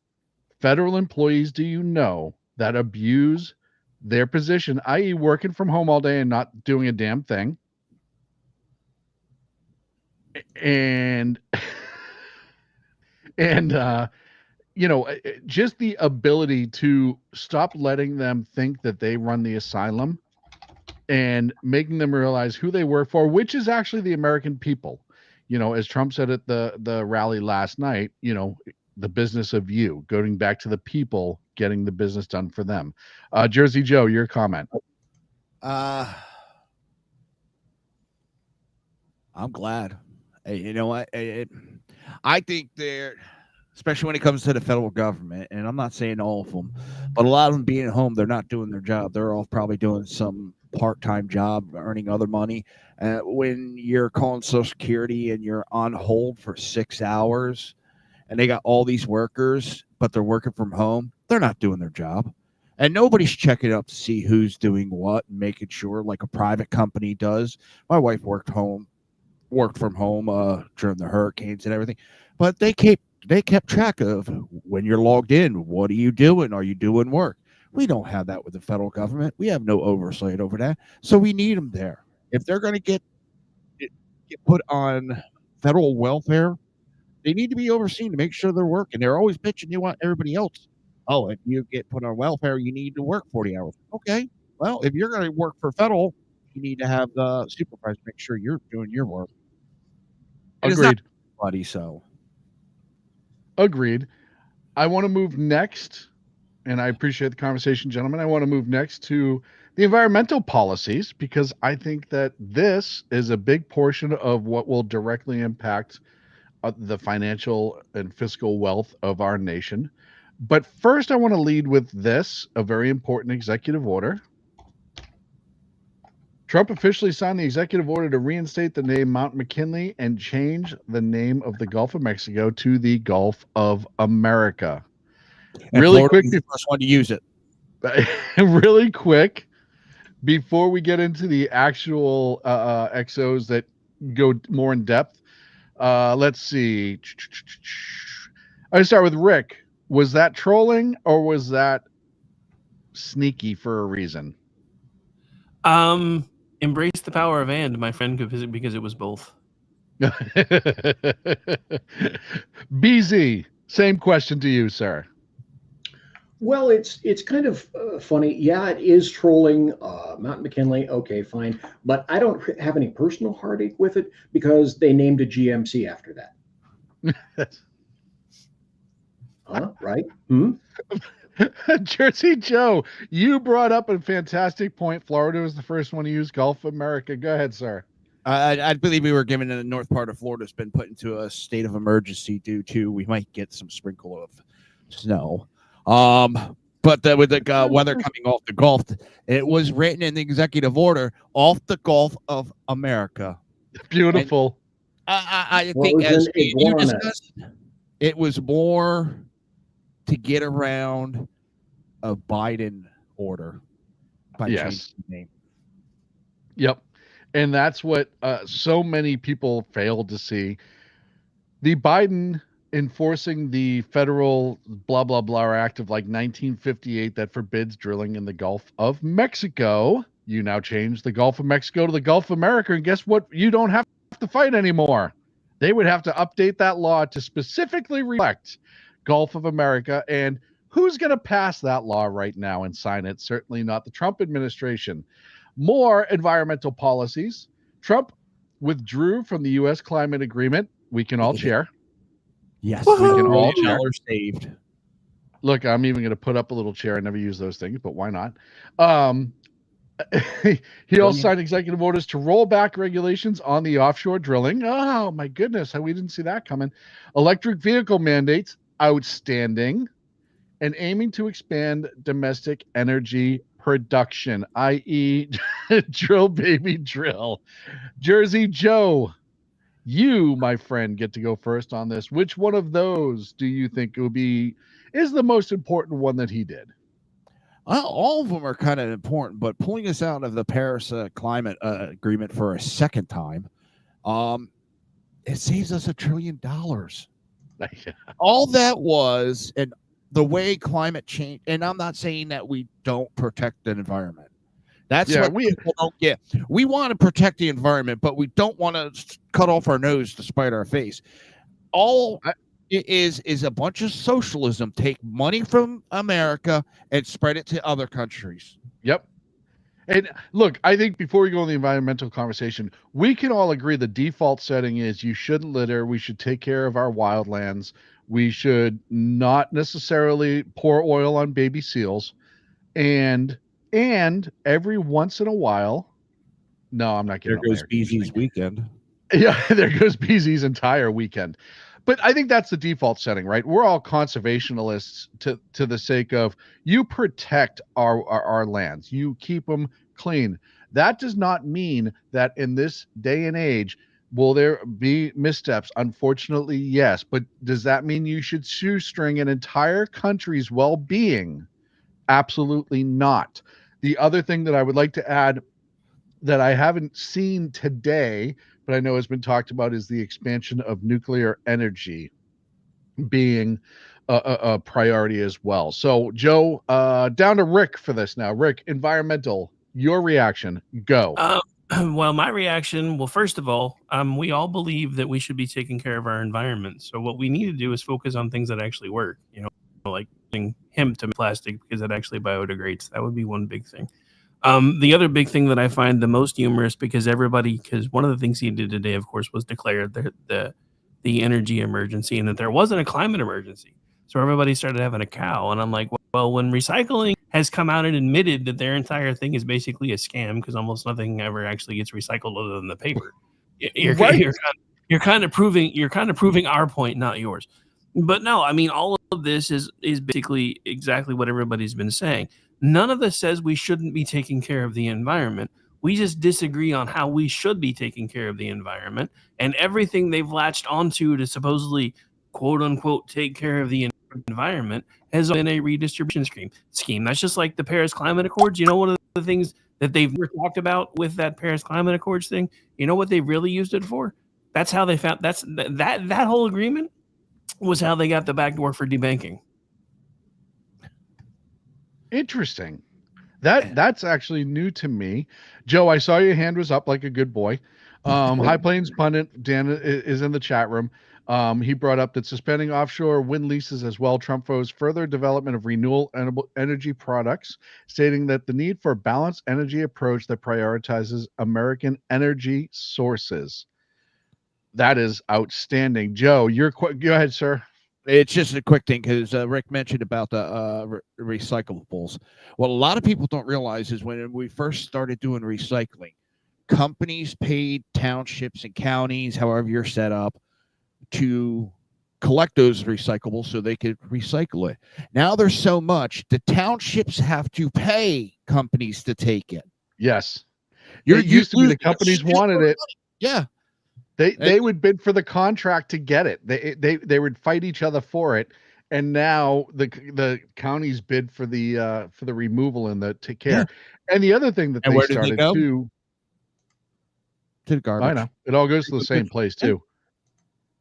federal employees do you know that abuse their position, i.e., working from home all day and not doing a damn thing? And and just the ability to stop letting them think that they run the asylum and making them realize who they work for, which is actually the American people. As Trump said at the rally last night, the business of you, going back to the people, getting the business done for them. Jersey Joe, your comment. I'm glad. Hey, you know what? I think they're, especially when it comes to the federal government, and I'm not saying all of them, but a lot of them being at home, they're not doing their job. They're all probably doing some part-time job, earning other money. When you're calling Social Security and you're on hold for 6 hours, and they got all these workers, but they're working from home, they're not doing their job. And nobody's checking up to see who's doing what and making sure, like a private company does. My wife worked from home during the hurricanes and everything, but they kept track of when you're logged in. What are you doing? Are you doing work? We don't have that with the federal government. We have no oversight over that, so we need them there. If they're going to get put on federal welfare, they need to be overseen to make sure they're working. They're always bitching you want everybody else. Oh, if you get put on welfare, you need to work 40 hours. Okay, well, if you're going to work for federal, you need to have the supervisor make sure you're doing your work. And Agreed. Buddy, so Agreed. I want to move next, and I appreciate the conversation, gentlemen. I want to move next to the environmental policies because I think that this is a big portion of what will directly impact the financial and fiscal wealth of our nation. But first, I want to lead with this, a very important executive order. Trump officially signed the executive order to reinstate the name Mount McKinley and change the name of the Gulf of Mexico to the Gulf of America. and Really Florida quick, was the first one to use it. really quick, before we get into the actual XOs that go more in depth, let's see. I start with Rick. Was that trolling or was that sneaky for a reason? Embrace the power of and, my friend, because it was both. BZ, same question to you, sir. Well, it's kind of funny. Yeah, it is trolling Mount McKinley. Okay, fine, but I don't have any personal heartache with it because they named a GMC after that. Huh? Right? Jersey Joe, you brought up a fantastic point. Florida was the first one to use Gulf of America. Go ahead, sir. I believe we were given in the north part of Florida has been put into a state of emergency due to we might get some sprinkle of snow. But with the weather coming off the Gulf, it was written in the executive order off the Gulf of America. Beautiful. And I think as you discussed, it was more to get around a Biden order by changing the name. Yep. And that's what so many people failed to see. The Biden enforcing the federal blah blah blah act of like 1958 that forbids drilling in the Gulf of Mexico. You now change the Gulf of Mexico to the Gulf of America, and guess what? You don't have to fight anymore. They would have to update that law to specifically reflect Gulf of America. And who's going to pass that law right now and sign it? Certainly not the Trump administration. More environmental policies. Trump withdrew from the U.S. climate agreement. We can all cheer. Yes, We can all $1 cheer. billion saved. Look, I'm even going to put up a little chair. I never use those things, but why not? He also signed executive orders to roll back regulations on the offshore drilling. Oh, my goodness. We didn't see that coming. Electric vehicle mandates, outstanding. And aiming to expand domestic energy production, i.e., drill, baby, drill. Jersey Joe, you, my friend, get to go first on this. Which one of those do you think is the most important one that he did? All of them are kind of important, but pulling us out of the Paris climate agreement for a second time, it saves us $1 trillion. All that was, and the way climate change, and I'm not saying that we don't protect the environment. That's what people don't get. We want to protect the environment, but we don't want to cut off our nose to spite our face. All it is a bunch of socialism. Take money from America and spread it to other countries. Yep. And look, I think before we go on the environmental conversation, we can all agree the default setting is you shouldn't litter. We should take care of our wildlands. We should not necessarily pour oil on baby seals. And every once in a while, no, I'm not getting There goes BZ's weekend. Yeah, there goes BZ's entire weekend. But I think that's the default setting, right? We're all conservationists to the sake of you protect our lands. You keep them clean. That does not mean that in this day and age, will there be missteps? Unfortunately, yes. But does that mean you should shoestring an entire country's well-being? Absolutely not. The other thing that I would like to add that I haven't seen today, but I know has been talked about, is the expansion of nuclear energy being a priority as well. So, Joe, down to Rick for this now. Rick, environmental, your reaction, go. Well, my reaction, well, first of all, we all believe that we should be taking care of our environment. So what we need to do is focus on things that actually work, like using hemp to plastic because it actually biodegrades. That would be one big thing. The other big thing that I find the most humorous, because one of the things he did today, of course, was declare the energy emergency and that there wasn't a climate emergency. So everybody started having a cow. And I'm like, well, when recycling has come out and admitted that their entire thing is basically a scam because almost nothing ever actually gets recycled other than the paper, you're kind of proving our point, not yours. But no, I mean, all of this is basically exactly what everybody's been saying. None of this says we shouldn't be taking care of the environment. We just disagree on how we should be taking care of the environment. And everything they've latched onto to supposedly, quote unquote, take care of the environment has been a redistribution scheme. That's just like the Paris Climate Accords. One of the things that they've talked about with that Paris Climate Accords thing, you know what they really used it for? That's how they found that whole agreement was how they got the back door for debanking. Interesting. That's actually new to me. Joe, I saw your hand was up like a good boy. High Plains pundit Dan is in the chat room. He brought up that suspending offshore wind leases as well Trump foes further development of renewable energy products, stating that the need for a balanced energy approach that prioritizes American energy sources. That is outstanding. Joe, go ahead, sir. It's just a quick thing because Rick mentioned about the recyclables. What a lot of people don't realize is when we first started doing recycling, companies paid townships and counties, however you're set up, to collect those recyclables so they could recycle it. Now there's so much, the townships have to pay companies to take it. Yes. It used to be the companies wanted it. Yeah. They would bid for the contract to get it. They would fight each other for it, and now the counties bid for the removal and the take care. Yeah. And the other thing that they started to the garbage. I know it all goes to the same place too.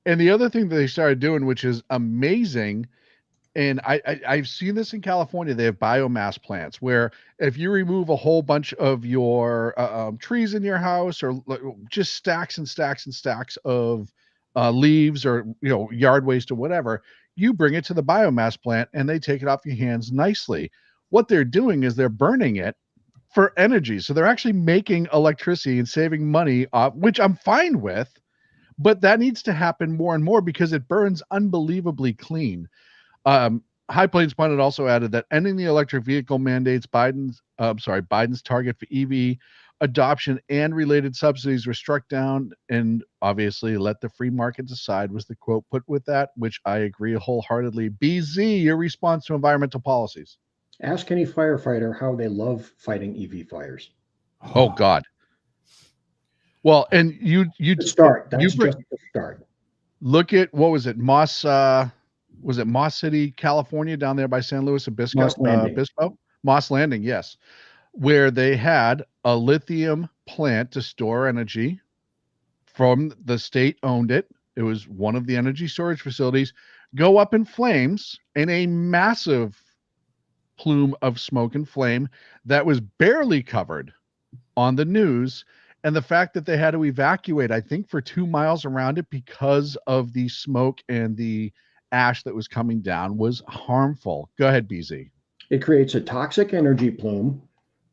And the other thing that they started doing, which is amazing, and I've seen this in California, they have biomass plants where if you remove a whole bunch of your trees in your house, or just stacks and stacks and stacks of leaves, or yard waste or whatever, you bring it to the biomass plant and they take it off your hands nicely. What they're doing is they're burning it for energy. So they're actually making electricity and saving money, which I'm fine with, but that needs to happen more and more because it burns unbelievably clean. High Plains Pundit also added that ending the electric vehicle mandates, Biden's target for EV adoption and related subsidies were struck down, and obviously let the free market decide was the quote put with that, which I agree wholeheartedly. BZ, your response to environmental policies? Ask any firefighter how they love fighting EV fires. Oh God. Well, and you start. That's just the start. Look at, what was it, Moss? Was it Moss City, California, down there by San Luis Obispo? Moss Landing, yes, where they had a lithium plant to store energy from the state owned it. It was one of the energy storage facilities, go up in flames, in a massive plume of smoke and flame that was barely covered on the news. And the fact that they had to evacuate, I think, for 2 miles around it because of the smoke and the ash that was coming down was harmful. Go ahead, BZ. It creates a toxic energy plume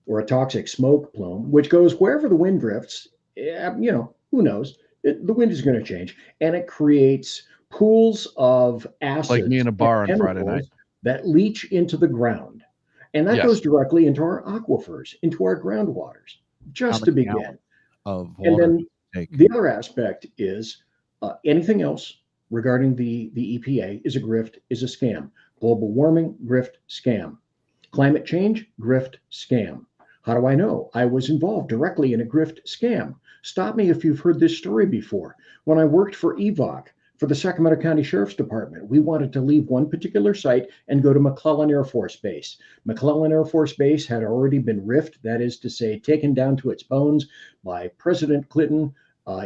or a toxic smoke plume, which goes wherever the wind drifts. Who knows? The wind is going to change. And it creates pools of acids, like me in a bar on Friday night, that leach into the ground. And that goes directly into our aquifers, into our groundwaters, just to begin. Of water. And then the other aspect is anything else regarding the EPA is a grift, is a scam. Global warming, grift, scam. Climate change, grift, scam. How do I know? I was involved directly in a grift scam. Stop me if you've heard this story before. When I worked for EVOC, for the Sacramento County Sheriff's Department, we wanted to leave one particular site and go to McClellan Air Force Base. McClellan Air Force Base had already been riffed, that is to say, taken down to its bones by President Clinton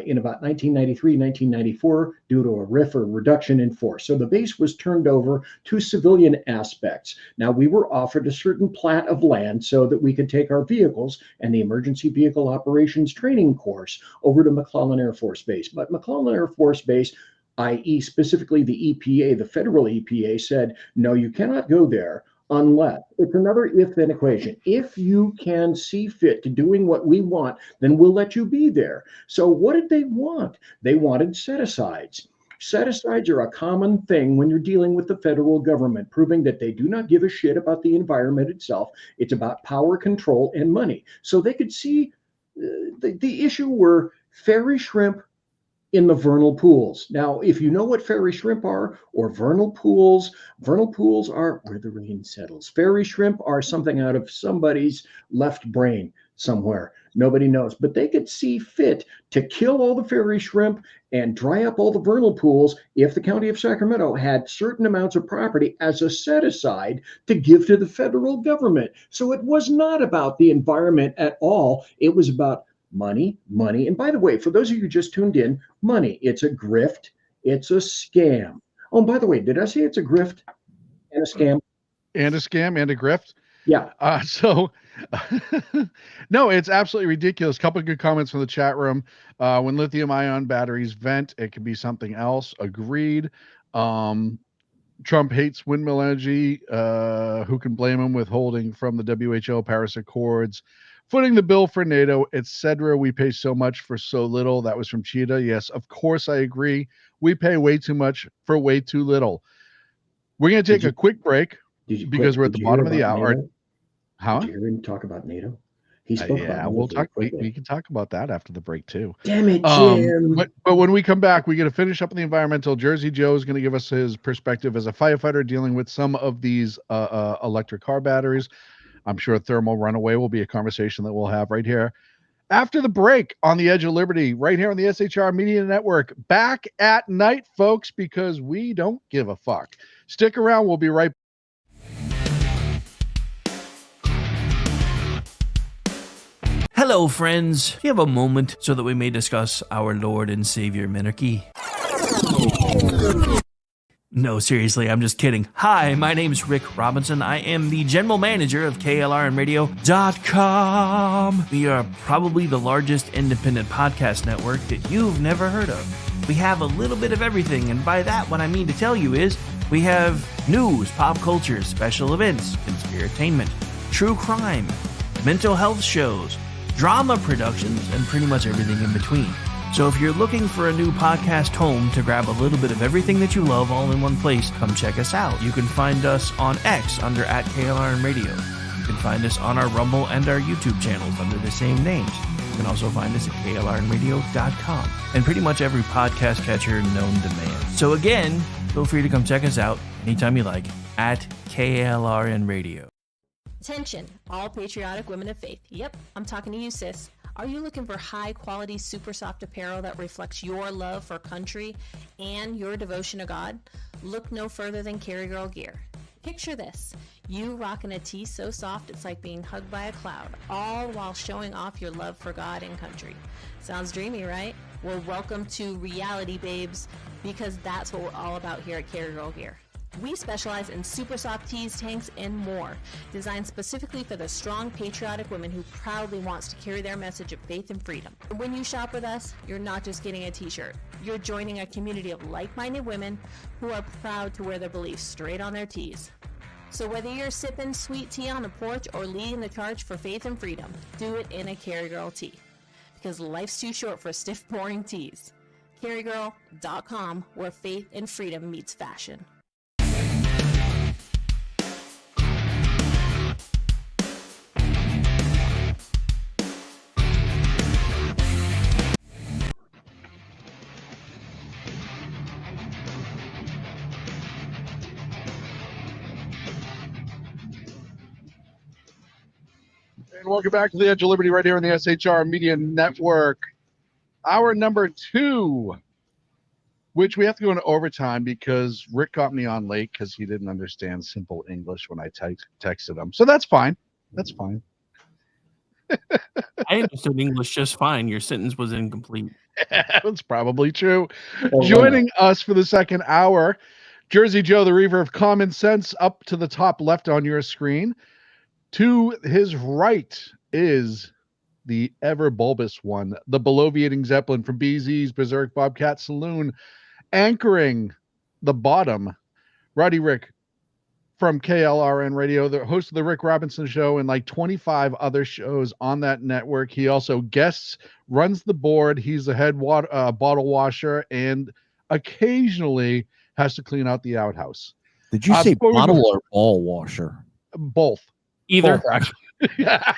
in about 1993, 1994, due to a riff or reduction in force. So the base was turned over to civilian aspects. Now, we were offered a certain plat of land so that we could take our vehicles and the Emergency Vehicle Operations Training course over to McClellan Air Force Base. But McClellan Air Force Base, i.e. specifically the EPA, the federal EPA, said, no, you cannot go there unless, it's another if-then equation. If you can see fit to doing what we want, then we'll let you be there. So what did they want? They wanted set-asides. Set-asides are a common thing when you're dealing with the federal government, proving that they do not give a shit about the environment itself. It's about power, control, and money. So they could see the issue were fairy shrimp in the vernal pools. Now, if you know what fairy shrimp are, or vernal pools are where the rain settles. Fairy shrimp are something out of somebody's left brain somewhere. Nobody knows, but they could see fit to kill all the fairy shrimp and dry up all the vernal pools if the county of Sacramento had certain amounts of property as a set aside to give to the federal government. So it was not about the environment at all. It was about money. And by the way, for those of you who just tuned in, money, it's a grift, it's a scam. Oh, and by the way, did I say it's a grift and a scam? And a scam and a grift? Yeah. No, it's absolutely ridiculous. A couple of good comments from the chat room. When lithium ion batteries vent, it can be something else. Agreed. Trump hates windmill energy. Who can blame him? Withholding from the WHO Paris Accords, footing the bill for NATO, etc. We pay so much for so little. That was from Cheetah. Yes, of course, I agree. We pay way too much for way too little. We're going to take a quick break because we're at the bottom of the hour. How? Did you hear him talk about NATO? He spoke about we'll talk. We can talk about that after the break too. Damn it, Jim! But when we come back, we got to finish up on the environmental. Jersey Joe is going to give us his perspective as a firefighter dealing with some of these electric car batteries. I'm sure thermal runaway will be a conversation that we'll have right here after the break on the Edge of Liberty, right here on the SHR Media Network. Back at night, folks, because we don't give a fuck. Stick around. We'll be right back. Hello, friends. Do you have a moment so that we may discuss our Lord and Savior Minarchy? No, seriously, I'm just kidding. Hi, my name's Rick Robinson. I am the general manager of KLRNradio.com. We are probably the largest independent podcast network that you've never heard of. We have a little bit of everything, and by that, what I mean to tell you is we have news, pop culture, special events, conspiratainment, true crime, mental health shows, drama productions, and pretty much everything in between. So if you're looking for a new podcast home to grab a little bit of everything that you love all in one place, come check us out. You can find us on X under @KLRN Radio. You can find us on our Rumble and our YouTube channels under the same names. You can also find us at KLRNradio.com and pretty much every podcast catcher known to man. So again, feel free to come check us out anytime you like at KLRN Radio. Attention, all patriotic women of faith. Yep, I'm talking to you, sis. Are you looking for high-quality, super soft apparel that reflects your love for country and your devotion to God? Look no further than Carry Girl Gear. Picture this. You rocking a tee so soft it's like being hugged by a cloud, all while showing off your love for God and country. Sounds dreamy, right? Well, welcome to reality, babes, because that's what we're all about here at Carry Girl Gear. We specialize in super soft tees, tanks, and more, designed specifically for the strong, patriotic woman who proudly wants to carry their message of faith and freedom. When you shop with us, you're not just getting a t-shirt. You're joining a community of like-minded women who are proud to wear their beliefs straight on their tees. So whether you're sipping sweet tea on the porch or leading the charge for faith and freedom, do it in a Carry Girl tee. Because life's too short for stiff, boring tees. CarryGirl.com, where faith and freedom meets fashion. And welcome back to the Edge of Liberty right here on the SHR Media Network. Hour number 2, which we have to go into overtime because Rick got me on late because he didn't understand simple English when I texted him. So that's fine. That's fine. I understood English just fine. Your sentence was incomplete. That's probably true. Oh, Joining us for the second hour, Jersey Joe, the Reaver of Common Sense, up to the top left on your screen. To his right is the ever bulbous one, the Beloviating Zeppelin from BZ's Berserk Bobcat Saloon, anchoring the bottom, Roddy Rick from KLRN Radio, the host of the Rick Robinson Show and like 25 other shows on that network. He also guests, runs the board. He's the head bottle washer and occasionally has to clean out the outhouse. Did you say bottle or ball washer? Both. Either. Both, yeah.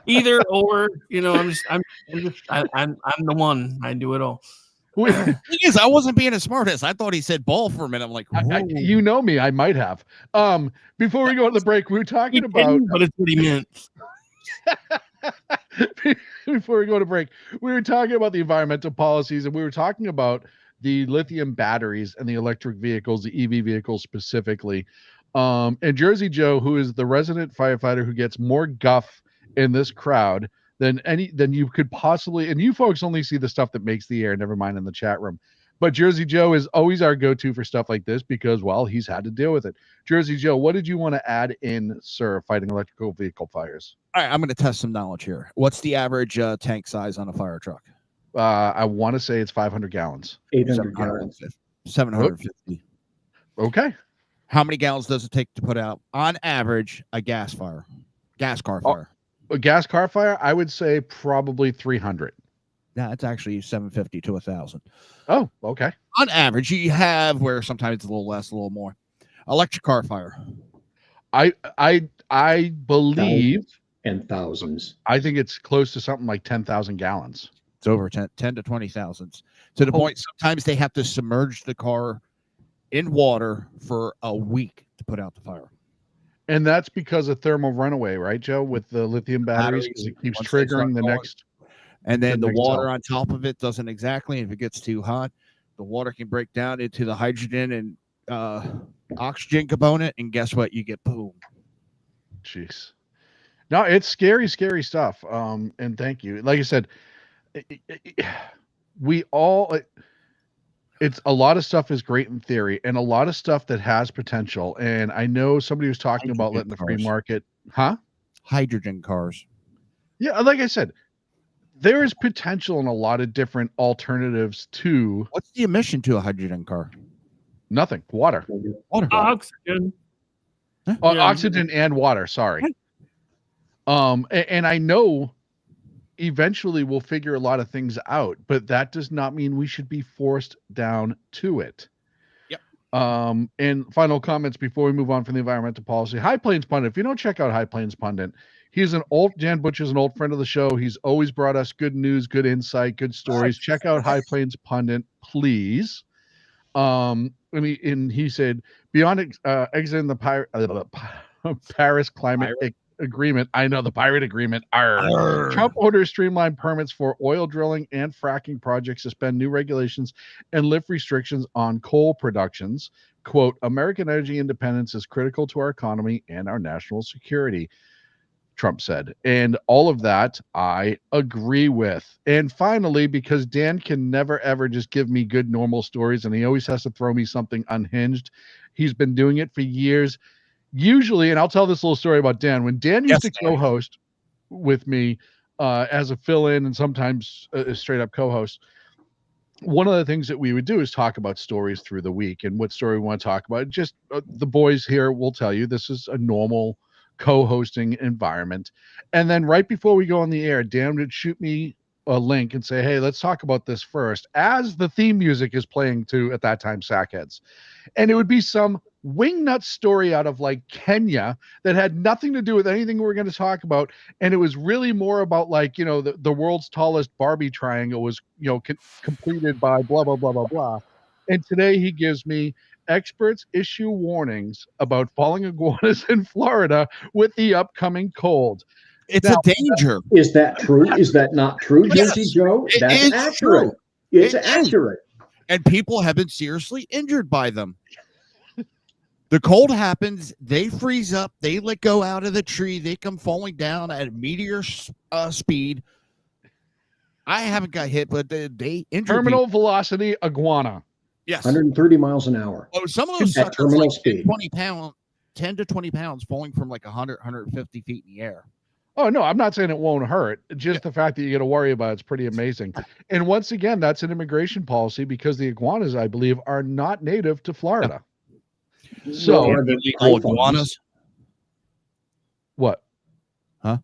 Either or, I'm the one. I do it all. The thing is, I wasn't being as smart as I thought. He said ball for a minute. I'm like, you know me, I might have. Before we go to the break, we were talking about, but it's what he meant. Before we go to break, we were talking about the environmental policies, and we were talking about the lithium batteries and the electric vehicles, the EV vehicles specifically. And Jersey Joe, who is the resident firefighter who gets more guff in this crowd than you could possibly, and you folks only see the stuff that makes the air, never mind in the chat room. But Jersey Joe is always our go-to for stuff like this because, well, he's had to deal with it. Jersey Joe, what did you want to add in, sir, fighting electrical vehicle fires? All right, I'm going to test some knowledge here. What's the average tank size on a fire truck? I want to say it's 500 gallons. 800 gallons. 750. Okay. How many gallons does it take to put out, on average, a gas car fire? A gas car fire, I would say probably 300. Yeah, it's actually 750 to 1,000. Oh, okay. On average, you have where sometimes it's a little less, a little more. Electric car fire. I believe thousands. I think it's close to something like 10,000 gallons. It's over 10 to 20,000 to the point sometimes they have to submerge the car in water for a week to put out the fire. And that's because of thermal runaway, right, Joe? With the lithium batteries, because it keeps triggering the next. And then the water on top of it doesn't exactly. If it gets too hot, the water can break down into the hydrogen and oxygen component. And guess what? You get boom. Jeez. No, it's scary, scary stuff. And thank you. Like I said, we all. It's a lot of stuff is great in theory, and a lot of stuff that has potential. And I know somebody was talking about letting the free market, hydrogen cars. Yeah, like I said, there is potential in a lot of different alternatives to. What's the emission to a hydrogen car? Nothing. Water. Oxygen. Oxygen and water. Sorry. And I know eventually we'll figure a lot of things out, but that does not mean we should be forced down to it. Yep. And final comments before we move on from the environmental policy. High Plains Pundit. If you don't check out High Plains Pundit, Jan Butcher's an old friend of the show. He's always brought us good news, good insight, good stories. Check out High Plains Pundit, please. And he said, beyond exiting the Paris Climate Agreement, I know the pirate agreement. Trump orders streamlined permits for oil drilling and fracking projects, suspend new regulations, and lift restrictions on coal productions. Quote, American energy independence is critical to our economy and our national security, Trump said. And all of that I agree with. And finally, because Dan can never, ever just give me good, normal stories, and he always has to throw me something unhinged. He's been doing it for years. Usually, and I'll tell this little story about Dan. When Dan used to co-host with me as a fill-in and sometimes a straight-up co-host, one of the things that we would do is talk about stories through the week and what story we want to talk about. Just the boys here will tell you this is a normal co-hosting environment. And then right before we go on the air, Dan would shoot me a link and say, hey, let's talk about this first, as the theme music is playing to, at that time, Sackheads. And it would be some wingnut story out of like Kenya that had nothing to do with anything we were going to talk about. And it was really more about like, the world's tallest Barbie triangle was, completed by blah, blah, blah, blah, blah. And today he gives me experts issue warnings about falling iguanas in Florida with the upcoming cold. It's a danger. Is that true? Is that not true, Jesse Joe? That's accurate. It's accurate. And people have been seriously injured by them. The cold happens, they freeze up, they let go out of the tree, they come falling down at meteor speed. I haven't got hit, but they injured terminal velocity iguana. Yes. 130 miles an hour. Oh, some of those at terminal speed. 10 to 20 pounds falling from like 100, 150 feet in the air. Oh, no, I'm not saying it won't hurt. Just the fact that you got to worry about it's pretty amazing. And once again, that's an immigration policy because the iguanas, I believe, are not native to Florida. Yeah. So, illegal iguanas. What? Huh?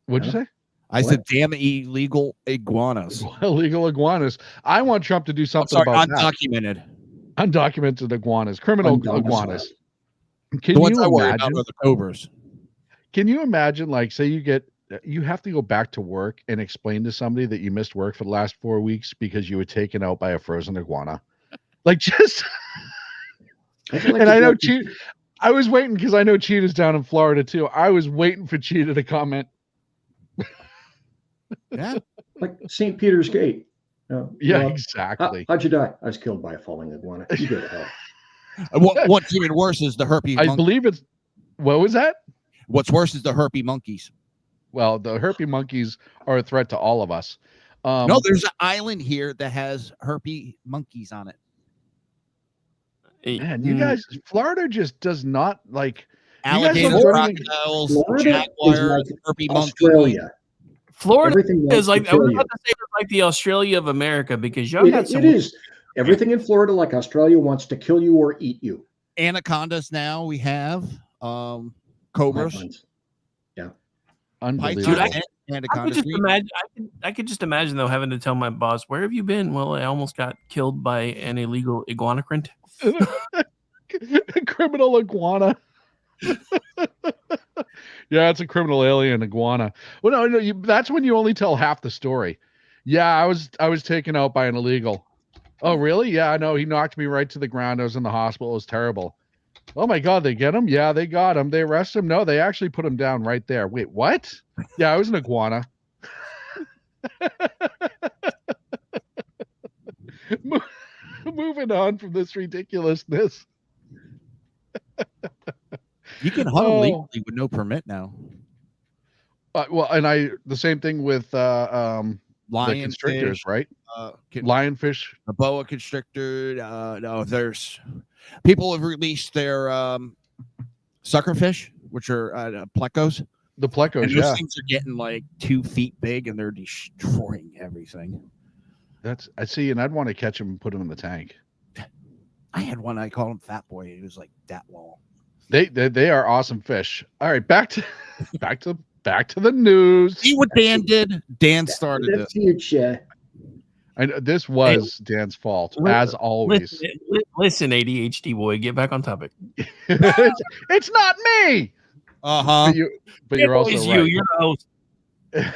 What'd you say? I said, damn illegal iguanas. Illegal iguanas. I want Trump to do something about undocumented. That. Undocumented iguanas. Criminal iguanas. Can the ones you I worry imagine? about are the cobras. Can you imagine, like, say you have to go back to work and explain to somebody that you missed work for the last 4 weeks because you were taken out by a frozen iguana? Like, just... And I know Cheetah, I was waiting because I know Cheetah's down in Florida too. I was waiting for Cheetah to comment. Yeah. Like St. Peter's Gate. Exactly. How'd you die? I was killed by a falling iguana. You go to hell. What's even worse is the herpy I believe it's... What was that? What's worse is the herpy monkeys. Well, the herpy monkeys are a threat to all of us. No, there's an island here that has herpy monkeys on it. Man, you guys, Florida just does not like alligators, crocodiles, jaguars, herpy Australia. monkeys. Florida is like I was about to say it's like the Australia of America because y'all got some. It is everything in Florida, like Australia, wants to kill you or eat you. Anacondas now we have cobras. Yeah, unbelievable. I could just imagine though having to tell my boss, "Where have you been?" Well, I almost got killed by an illegal iguanacrint. Criminal iguana. Yeah, it's a criminal alien iguana. Well, no, that's when you only tell half the story. Yeah, I was taken out by an illegal. Oh, really? Yeah, I know. He knocked me right to the ground. I was in the hospital. It was terrible. Oh my God, they get him? Yeah, they got him. They arrested him. No, they actually put him down right there. Wait, what? Yeah, I was an iguana. Moving on from this ridiculousness. You can hunt legally with no permit now. Well, and the same thing with lion constrictors, fish, right? lionfish. The boa constrictor. No, there's people have released their suckerfish, which are plecos. The plecos, And those yeah. things are getting like 2 feet big, and they're destroying everything. I see, and I'd want to catch him and put him in the tank. I had one. I called him Fat Boy. He was like that long. They are awesome fish. All right, back to the news. See what Dan did? Dan started The this. future. I know this was Dan's fault, as always. Listen, ADHD boy, get back on topic. It's not me. Uh-huh. But you're also It's right. you. You're the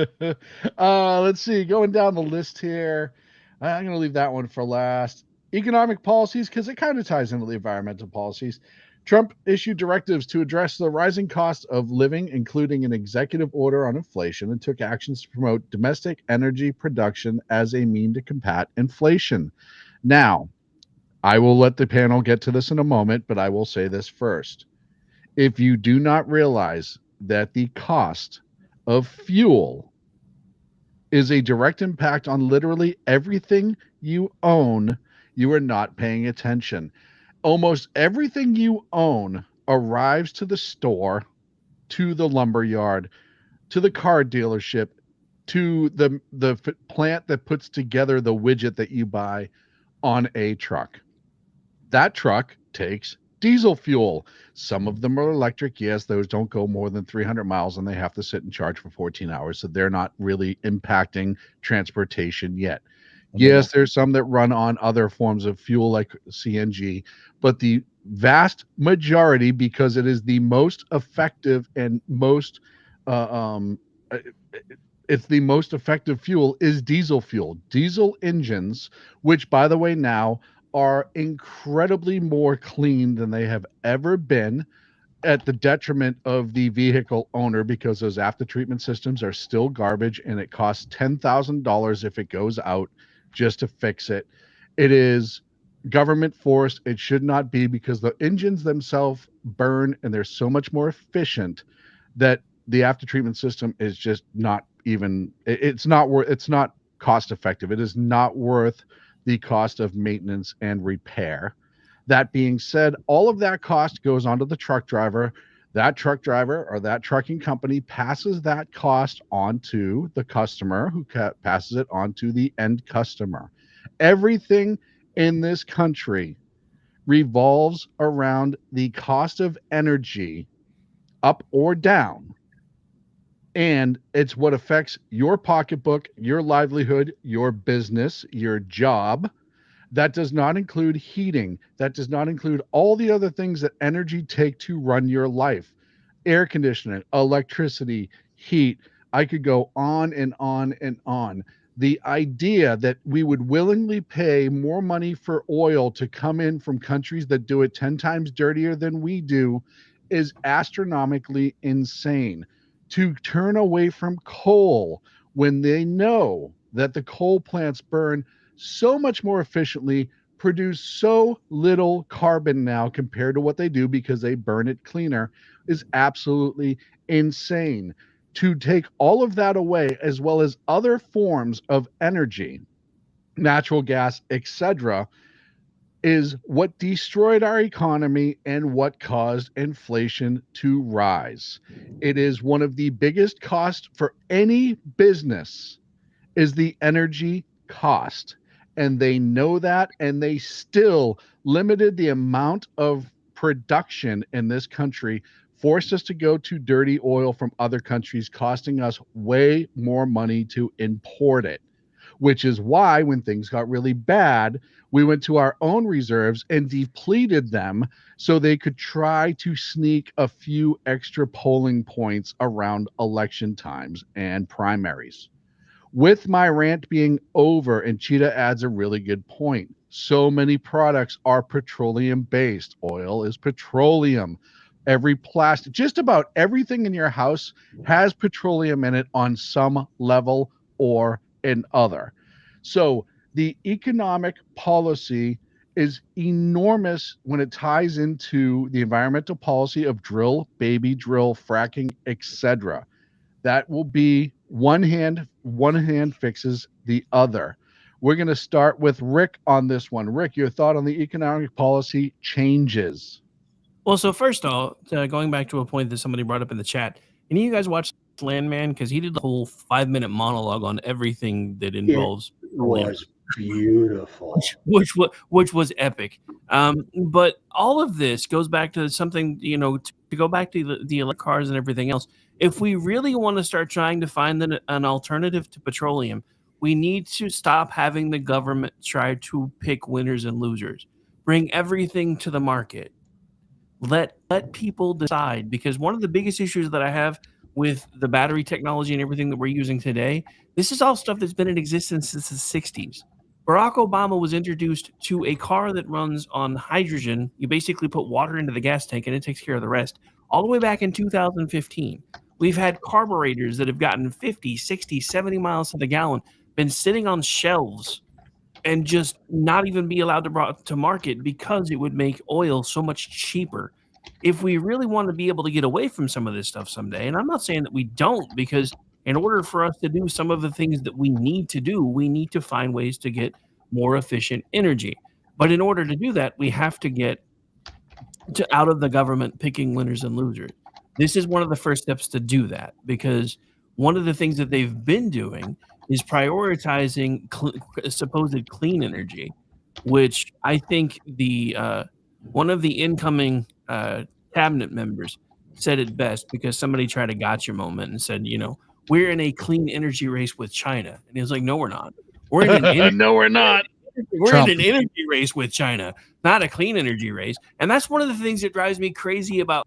host. Let's see. Going down the list here, I'm going to leave that one for last. Economic policies, because it kind of ties into the environmental policies. Trump issued directives to address the rising cost of living, including an executive order on inflation, and took actions to promote domestic energy production as a mean to combat inflation. Now, I will let the panel get to this in a moment, but I will say this first. If you do not realize that the cost of fuel is a direct impact on literally everything you own, you are not paying attention. Almost everything you own arrives to the store, to the lumber yard, to the car dealership, to the plant that puts together the widget that you buy on a truck. That truck takes diesel fuel. Some of them are electric. Yes, those don't go more than 300 miles and they have to sit and charge for 14 hours. So they're not really impacting transportation yet. Yes, there's some that run on other forms of fuel like CNG, but the vast majority, because it is the most effective and most, it's the most effective fuel, is diesel fuel. Diesel engines, which by the way now are incredibly more clean than they have ever been, at the detriment of the vehicle owner, because those after treatment systems are still garbage and it costs $10,000 if it goes out just to fix it. It is government forced. It should not be, because the engines themselves burn and they're so much more efficient that the after treatment system is just not even, it's not cost effective. It is not worth the cost of maintenance and repair. That being said, all of that cost goes onto the truck driver. That truck driver or that trucking company passes that cost onto the customer, who passes it onto the end customer. Everything in this country revolves around the cost of energy, up or down. And it's what affects your pocketbook, your livelihood, your business, your job. That does not include heating. That does not include all the other things that energy take to run your life. Air conditioning, electricity, heat. I could go on and on and on. The idea that we would willingly pay more money for oil to come in from countries that do it 10 times dirtier than we do is astronomically insane. To turn away from coal when they know that the coal plants burn so much more efficiently, produce so little carbon now compared to what they do because they burn it cleaner, is absolutely insane. To take all of that away, as well as other forms of energy, natural gas, etc., is what destroyed our economy and what caused inflation to rise. It is one of the biggest costs for any business, is the energy cost. And they know that, and they still limited the amount of production in this country, forced us to go to dirty oil from other countries, costing us way more money to import it. Which is why when things got really bad, we went to our own reserves and depleted them so they could try to sneak a few extra polling points around election times and primaries. With my rant being over, and Cheetah adds a really good point. So many products are petroleum based. Oil is petroleum. Every plastic, just about everything in your house has petroleum in it on some level or another. So the economic policy is enormous when it ties into the environmental policy of drill, baby drill, fracking, etc. That will be one hand fixes the other. We're going to start with Rick on this one. Rick, your thought on the economic policy changes. Well, so first off, going back to a point that somebody brought up in the chat, any of you guys watch Landman? Because he did the whole 5-minute monologue on everything that involves petroleum, Was beautiful. which was epic. But all of this goes back to something, to go back to the electric cars and everything else. If we really want to start trying to find an alternative to petroleum, we need to stop having the government try to pick winners and losers. Bring everything to the market. Let people decide, because one of the biggest issues that I have with the battery technology and everything that we're using today, this is all stuff that's been in existence since the 60s. Barack Obama was introduced to a car that runs on hydrogen. You basically put water into the gas tank and it takes care of the rest. All the way back in 2015, we've had carburetors that have gotten 50, 60, 70 miles to the gallon, been sitting on shelves and just not even be allowed to brought to market because it would make oil so much cheaper. If we really want to be able to get away from some of this stuff someday, and I'm not saying that we don't, because in order for us to do some of the things that we need to do, we need to find ways to get more efficient energy. But in order to do that, we have to get out of the government picking winners and losers. This is one of the first steps to do that, because one of the things that they've been doing is prioritizing supposed clean energy, which I think the one of the incoming cabinet members said it best, because somebody tried a gotcha moment and said, we're in a clean energy race with China. And he was like, no, we're not. We're in an No, we're not. We're in an energy race with China, not a clean energy race. And that's one of the things that drives me crazy about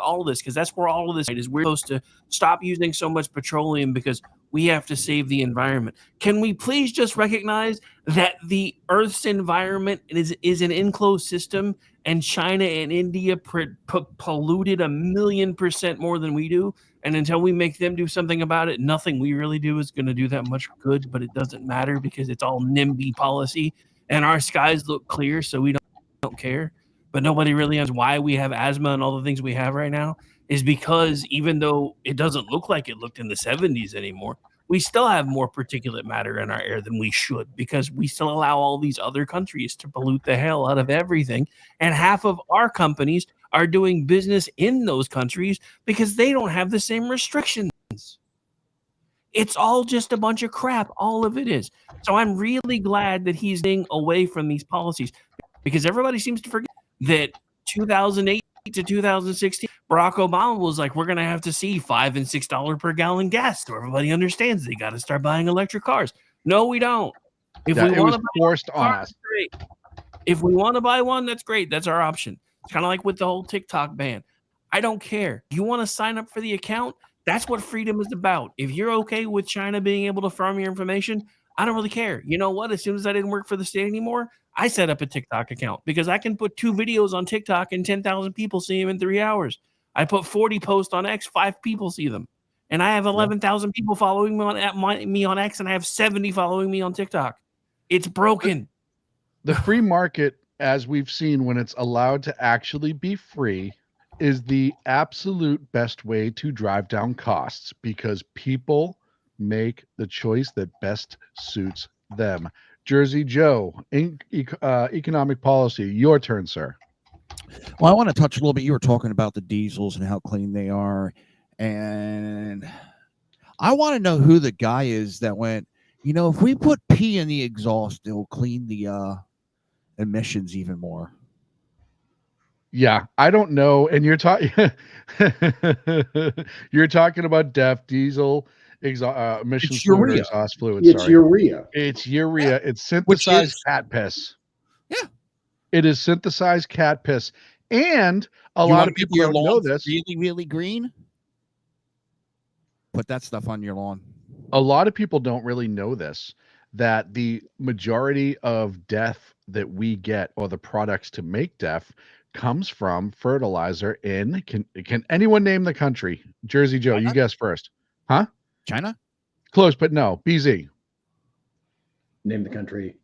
all of this, because that's where all of this is. We're supposed to stop using so much petroleum because we have to save the environment. Can we please just recognize that the Earth's environment is an enclosed system, and China and India polluted 1,000,000% more than we do? And until we make them do something about it, nothing we really do is going to do that much good. But it doesn't matter, because it's all NIMBY policy, and our skies look clear, so we don't care. But nobody really knows why we have asthma and all the things we have right now, is because even though it doesn't look like it looked in the 70s anymore, we still have more particulate matter in our air than we should, because we still allow all these other countries to pollute the hell out of everything. And half of our companies are doing business in those countries because they don't have the same restrictions. It's all just a bunch of crap. All of it is. So I'm really glad that he's staying away from these policies, because everybody seems to forget that 2008 to 2016, Barack Obama was like, we're going to have to see $5 and $6 per gallon gas, so everybody understands they got to start buying electric cars. No, we don't. If we want to forced on us. Great. If we want to buy one, that's great. That's our option. It's kind of like with the whole TikTok ban. I don't care. You want to sign up for the account? That's what freedom is about. If you're okay with China being able to farm your information, I don't really care. You know what? As soon as I didn't work for the state anymore, I set up a TikTok account, because I can put 2 videos on TikTok and 10,000 people see them in 3 hours. I put 40 posts on X, 5 people see them. And I have 11,000 people following me on X, and I have 70 following me on TikTok. It's broken. The free market, as we've seen, when it's allowed to actually be free, is the absolute best way to drive down costs, because people make the choice that best suits them. Jersey Joe, economic policy, your turn, sir. Well, I want to touch a little bit. You were talking about the diesels and how clean they are. And I want to know who the guy is that went, if we put pee in the exhaust, it'll clean the emissions even more. Yeah, I don't know. And you're talking about DEF, diesel, emissions fluid, or exhaust fluid. Urea. It's urea. Yeah. It's synthesized cat piss. Yeah. It is synthesized cat piss. And a lot of people don't know this. Really, really green? Put that stuff on your lawn. A lot of people don't really know this, that the majority of DEF that we get, or the products to make DEF, comes from fertilizer in, can anyone name the country? Jersey Joe, China? You guess first. Huh? China? Close, but no. BZ. Name the country.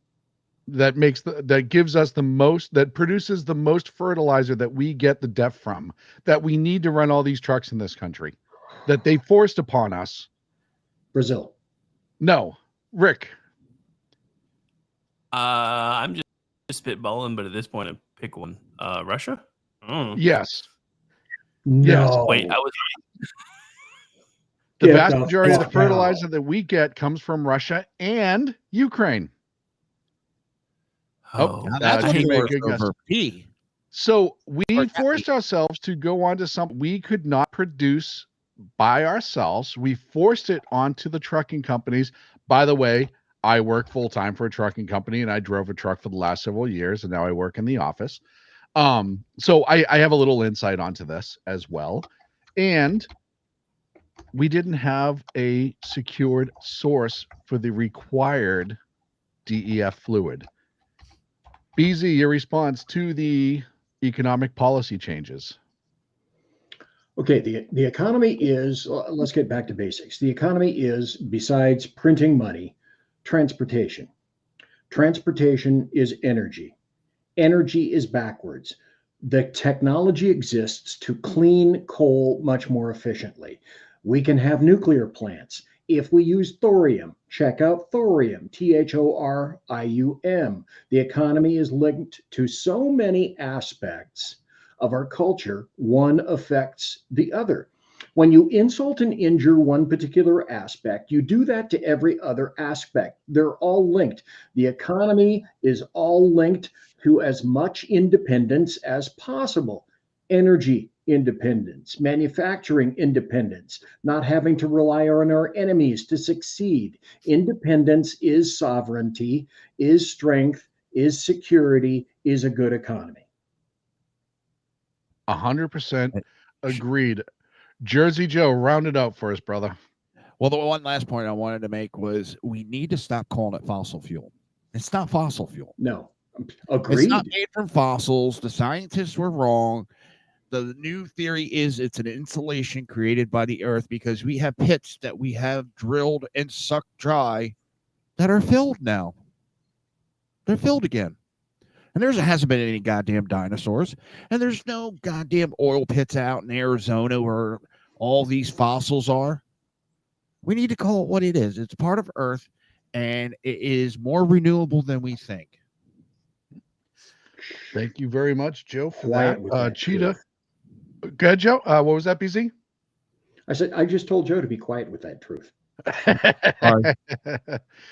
That gives us the most, that produces the most fertilizer that we get the DEF from, that we need to run all these trucks in this country. that they forced upon us. Brazil. No, Rick. I'm just spitballing, but at this point, I pick one. Russia. Yes. No. Wait, I was. The Get vast the majority of the fuck fertilizer out. that we get comes from Russia and Ukraine. Oh, Now that's I what hate forced good guess. over P. So Or we F. forced ourselves to go on to something we could not produce by ourselves. We forced it onto the trucking companies. By the way, I work full time for a trucking company, and I drove a truck for the last several years, and now I work in the office. So I have a little insight onto this as well. And we didn't have a secured source for the required DEF fluid. BZ, your response to the economic policy changes. Okay, the economy is, let's get back to basics. The economy is, besides printing money, transportation. Transportation is energy. Energy is backwards. The technology exists to clean coal much more efficiently. We can have nuclear plants. If we use thorium, check out thorium, Thorium. The economy is linked to so many aspects of our culture, one affects the other. When you insult and injure one particular aspect, you do that to every other aspect. They're all linked. The economy is all linked to as much independence as possible. Energy independence, manufacturing independence, not having to rely on our enemies to succeed. Independence is sovereignty, is strength, is security, is a good economy. 100% agreed. Jersey Joe, round it out for us, brother. Well, the one last point I wanted to make was we need to stop calling it fossil fuel. It's not fossil fuel. No, It's agreed. not made from fossils. The scientists were wrong. The new theory is it's an insulation created by the earth because we have pits that we have drilled and sucked dry that are filled now. They're filled again. And there hasn't been any goddamn dinosaurs. And there's no goddamn oil pits out in Arizona where all these fossils are. We need to call it what it is. It's part of Earth, and it is more renewable than we think. Thank you very much, Joe, for Quiet with that. that Cheetah. truth. Go ahead, Joe. What was that, BZ? I said, I just told Joe to be quiet with that truth.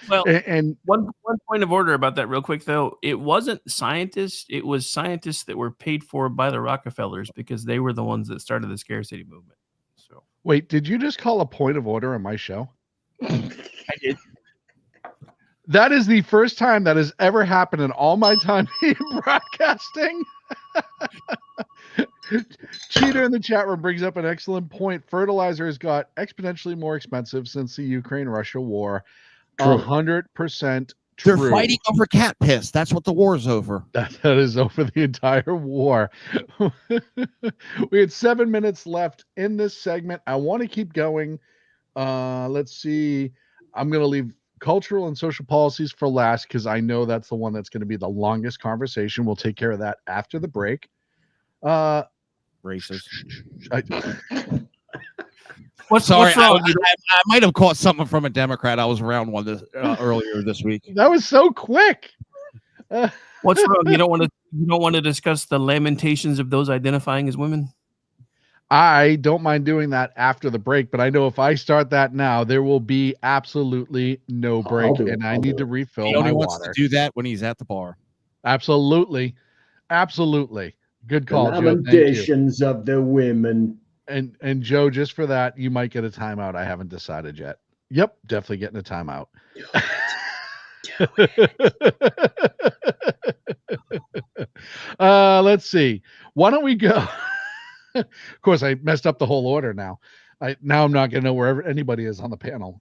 Well, and one point of order about that, real quick though. It wasn't scientists; it was scientists that were paid for by the Rockefellers because they were the ones that started the scarcity movement. So wait, did you just call a point of order on my show? I did. That is the first time that has ever happened in all my time in broadcasting. Cheater in the chat room brings up an excellent point. Fertilizer has got exponentially more expensive since the Ukraine-Russia war. 100% true. They're fighting over cat piss. That's what the war's over. That is over the entire war. We had 7 minutes left in this segment. I want to keep going. Let's see. I'm going to leave cultural and social policies for last because I know that's the one that's going to be the longest conversation. We'll take care of that after the break. Racist. What's Sorry, wrong? I might have caught something from a Democrat. I was around one earlier this week. That was so quick. What's wrong? You don't want to discuss the lamentations of those identifying as women? I don't mind doing that after the break, but I know if I start that now, there will be absolutely no break, and I need to refill He only my wants water. to do that when he's at the bar. Absolutely. Good call, Joe. Thank you. Lamentations of the women. And Joe, just for that, you might get a timeout. I haven't decided yet. Yep, definitely getting a timeout. Let's see. Why don't we go? Of course, I messed up the whole order now. Now I'm not going to know where anybody is on the panel.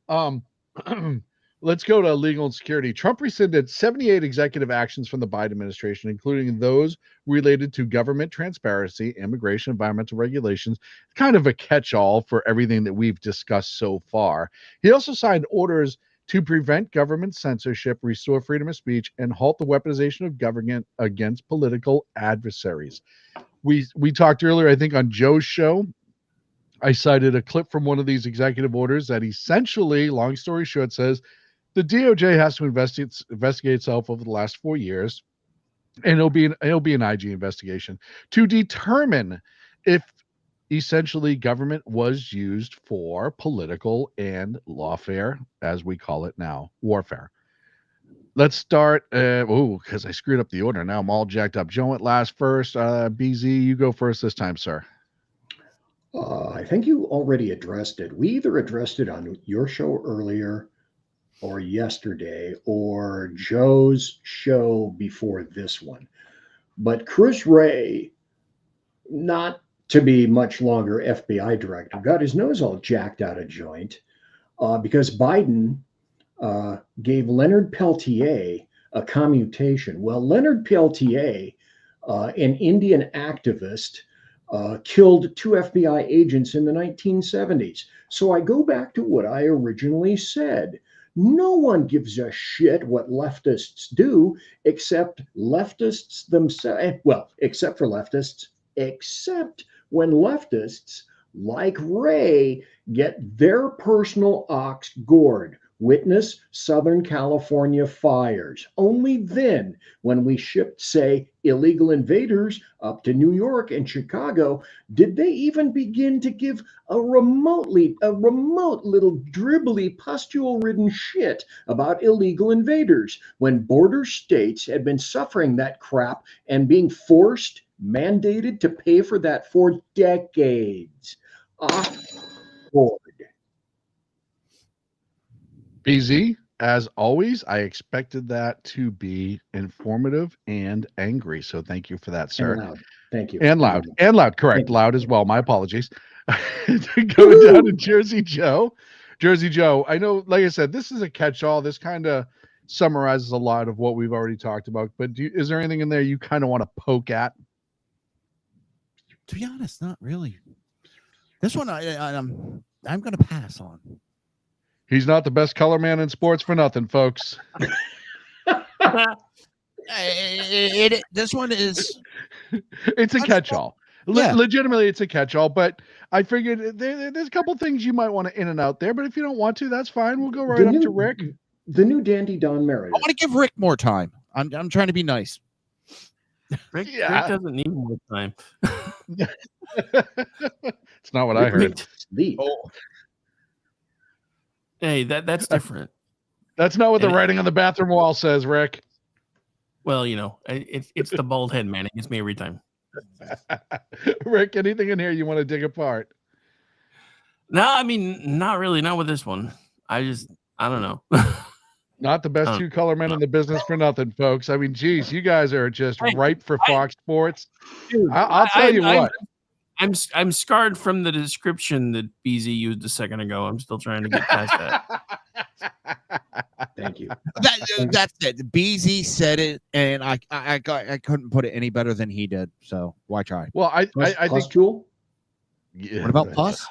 Let's go to legal and security. Trump rescinded 78 executive actions from the Biden administration, including those related to government transparency, immigration, environmental regulations, kind of a catch-all for everything that we've discussed so far. He also signed orders to prevent government censorship, restore freedom of speech, and halt the weaponization of government against political adversaries. We talked earlier, I think, on Joe's show I cited a clip from one of these executive orders that essentially, long story short, says the DOJ has to investigate itself over the last 4 years, and it'll be an IG investigation to determine if essentially government was used for political and lawfare, as we call it now, warfare. Let's start. Because I screwed up the order. Now I'm all jacked up. Joe went last first. BZ, you go first this time, sir. I think you already addressed it. We either addressed it on your show earlier or yesterday or Joe's show before this one. But Chris Wray, not to be much longer FBI director, got his nose all jacked out of joint because Biden gave Leonard Peltier a commutation. Well, Leonard Peltier, an Indian activist, killed 2 FBI agents in the 1970s. So I go back to what I originally said. No one gives a shit what leftists do except leftists themselves. Well, except for leftists, except when leftists like Ray get their personal ox gored. Witness Southern California fires. Only then, when we shipped, say, illegal invaders up to New York and Chicago, did they even begin to give a remote little dribbly pustule-ridden shit about illegal invaders when border states had been suffering that crap and being mandated to pay for that for decades. Board. BZ, as always, I expected that to be informative and angry. So thank you for that, sir. And loud. Thank you. And loud. And loud. Correct. You. Loud as well. My apologies. Going down to Jersey Joe. Jersey Joe, I know, like I said, this is a catch-all. This kind of summarizes a lot of what we've already talked about. But is there anything in there you kind of want to poke at? To be honest, not really. This one I'm going to pass on. He's not the best color man in sports for nothing, folks. This one is... It's a catch-all. Yeah. Legitimately, it's a catch-all, but I figured there's a couple things you might want to in and out there, but if you don't want to, that's fine. We'll go right up to Rick. The new dandy Don Meredith. I want to give Rick more time. I'm trying to be nice. Rick doesn't need more time. It's not what I heard. Oh. Hey, that's different. That's not what the writing on the bathroom wall says, Rick. Well, it's the bald head, man. It gets me every time. Rick, anything in here you want to dig apart? No, I mean, not really. Not with this one. I don't know. Not the best two-color men in the business for nothing, folks. I mean, geez, you guys are just ripe for Fox Sports. Dude, I'll tell you what. I'm scarred from the description that BZ used a second ago. I'm still trying to get past that. Thank you. That's it. BZ said it, and I couldn't put it any better than he did. So why try? Well, I think. Jewel? Yeah. What about pus?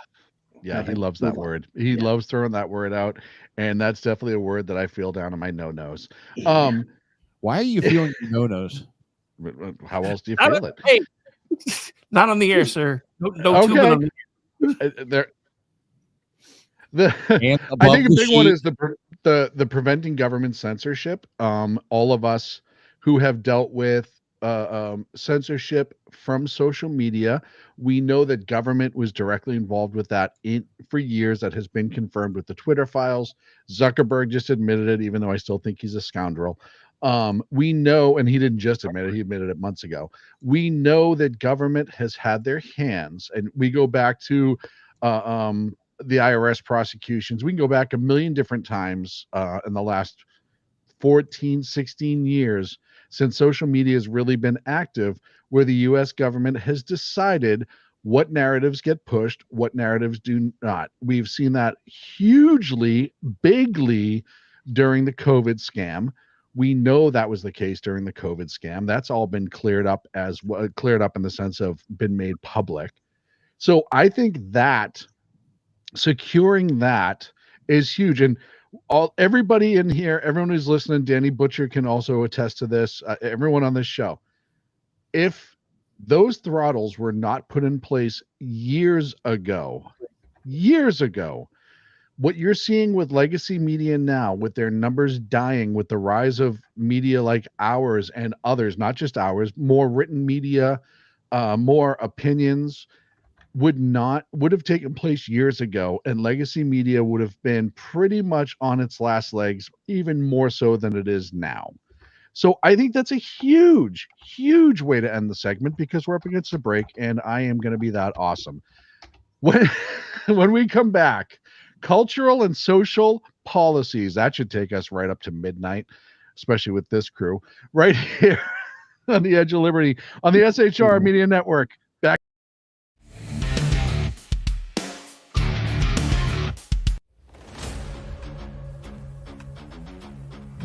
Yeah, he loves that word. He loves throwing that word out, and that's definitely a word that I feel down in my no-nos. Why are you feeling your no-nos? How else do you feel it? Hey, not on the air, sir. No tubing on the air. I think a big one is the preventing government censorship. All of us who have dealt with censorship from social media, we know that government was directly involved with that for years. That has been confirmed with the Twitter files. Zuckerberg just admitted it, even though I still think he's a scoundrel. We know, and he didn't just admit it, he admitted it months ago. We know that government has had their hands, and we go back to the IRS prosecutions. We can go back a million different times in the last 14, 16 years since social media has really been active, where the U.S. government has decided what narratives get pushed, what narratives do not. We've seen that hugely, bigly during the COVID scam. We know that was the case during the COVID scam. That's all been cleared up in the sense of been made public. So I think that securing that is huge. And everybody in here, everyone who's listening, Danny Butcher can also attest to this. Everyone on this show, if those throttles were not put in place years ago, years ago. What you're seeing with legacy media now, with their numbers dying, with the rise of media like ours and others, not just ours, more written media, more opinions, would have taken place years ago, and legacy media would have been pretty much on its last legs, even more so than it is now. So I think that's a huge, huge way to end the segment because we're up against the break, and I am going to be that awesome. When when we come back, cultural and social policies, that should take us right up to midnight, especially with this crew right here on the Edge of Liberty on the SHR Media Network. Back.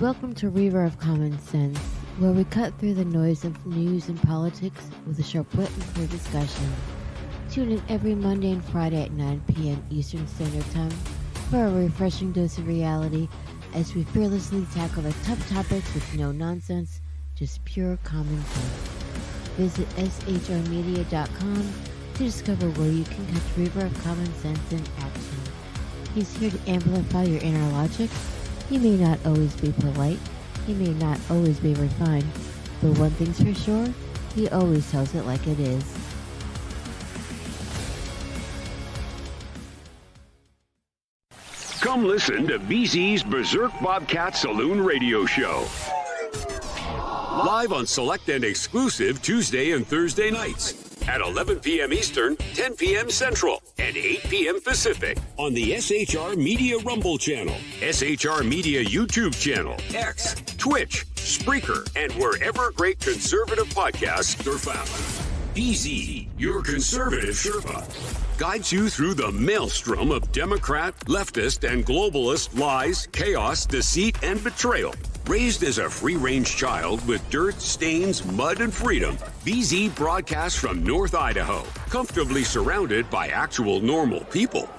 Welcome to River of Common Sense, where we cut through the noise of news and politics with a sharp wit and clear discussion. Tune in every Monday and Friday at 9 p.m. Eastern Standard Time for a refreshing dose of reality as we fearlessly tackle the tough topics with no nonsense, just pure common sense. Visit shrmedia.com to discover where you can catch River of Common Sense in action. He's here to amplify your inner logic. He may not always be polite, he may not always be refined, but one thing's for sure, he always tells it like it is. Come listen to BZ's Berserk Bobcat Saloon Radio Show. Live on select and exclusive Tuesday and Thursday nights at 11 p.m. Eastern, 10 p.m. Central, and 8 p.m. Pacific on the SHR Media Rumble channel, SHR Media YouTube channel, X, Twitch, Spreaker, and wherever great conservative podcasts are found. BZ, your conservative Sherpa, guides you through the maelstrom of Democrat, leftist, and globalist lies, chaos, deceit, and betrayal. Raised as a free-range child with dirt, stains, mud, and freedom, BZ broadcasts from North Idaho, comfortably surrounded by actual normal people.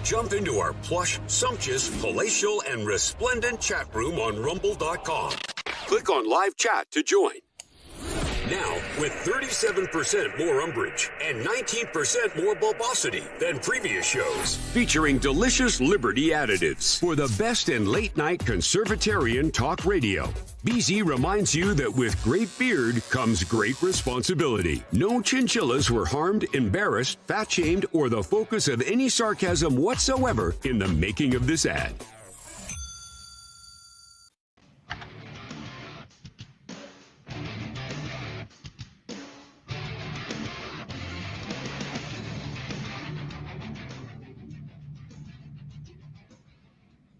Jump into our plush, sumptuous, palatial, and resplendent chat room on rumble.com. Click on live chat to join. Now, with 37% more umbrage and 19% more bulbosity than previous shows, featuring delicious Liberty additives for the best in late-night conservatarian talk radio. BZ reminds you that with great beard comes great responsibility. No chinchillas were harmed, embarrassed, fat-shamed, or the focus of any sarcasm whatsoever in the making of this ad.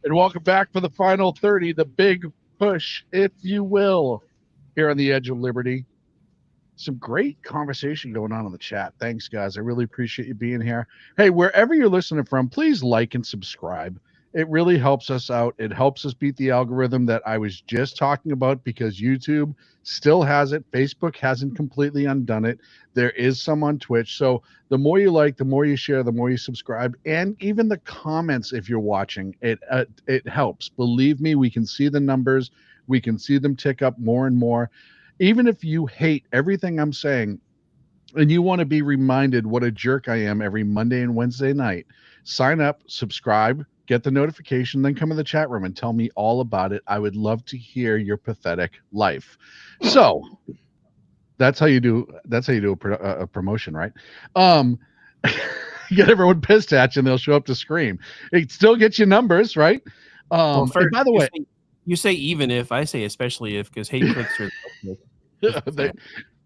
And welcome back for the final 30, the big push, if you will, here on the Edge of Liberty. Some great conversation going on in the chat. Thanks, guys. I really appreciate you being here. Hey, wherever you're listening from, please like and subscribe. It really helps us out. It helps us beat the algorithm that I was just talking about because YouTube still has it. Facebook hasn't completely undone it. There is some on Twitch. So the more you like, the more you share, the more you subscribe, and even the comments if you're watching, it helps. Believe me, we can see the numbers. We can see them tick up more and more. Even if you hate everything I'm saying and you want to be reminded what a jerk I am every Monday and Wednesday night, sign up, subscribe, get the notification, then come in the chat room and tell me all about it. I would love to hear your pathetic life. So that's how you do a promotion, right? Get everyone pissed at you and they'll show up to scream. It still gets you numbers, right? Well, first, and by the way, you say even if, I say especially if, because hate clicks are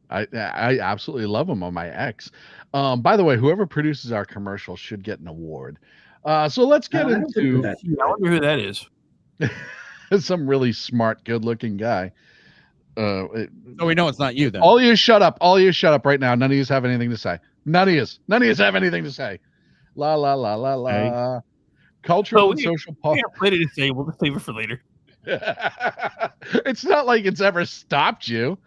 I absolutely love them on my X. By the way, whoever produces our commercial should get an award. So let's get into. I wonder who that is. Some really smart, good-looking guy. So we know it's not you then. All of you shut up. All of you shut up right now. None of you have anything to say. None of you have anything to say. La la la la la. Hey. Cultural and social policy. Yeah, plenty to say. We'll just save it for later. It's not like it's ever stopped you.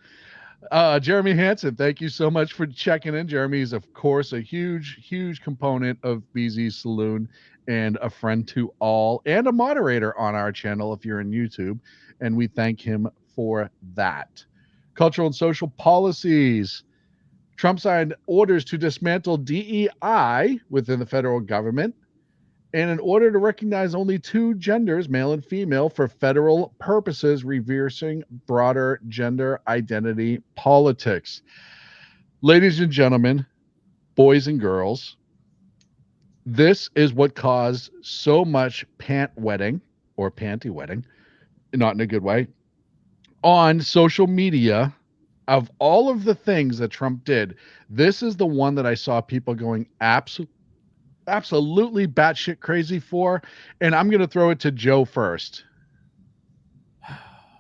Jeremy Hansen, thank you so much for checking in. Jeremy is, of course, a huge component of BZ Saloon and a friend to all and a moderator on our channel if you're in YouTube, and we thank him for that. Cultural and social policies. Trump signed orders to dismantle DEI within the federal government. And in order to recognize only two genders, male and female, for federal purposes, reversing broader gender identity politics. Ladies and gentlemen, boys and girls, this is what caused so much pant wetting or panty wetting, not in a good way, on social media. Of all of the things that Trump did, this is the one that I saw people going absolutely batshit crazy for. And I'm going to throw it to Joe first.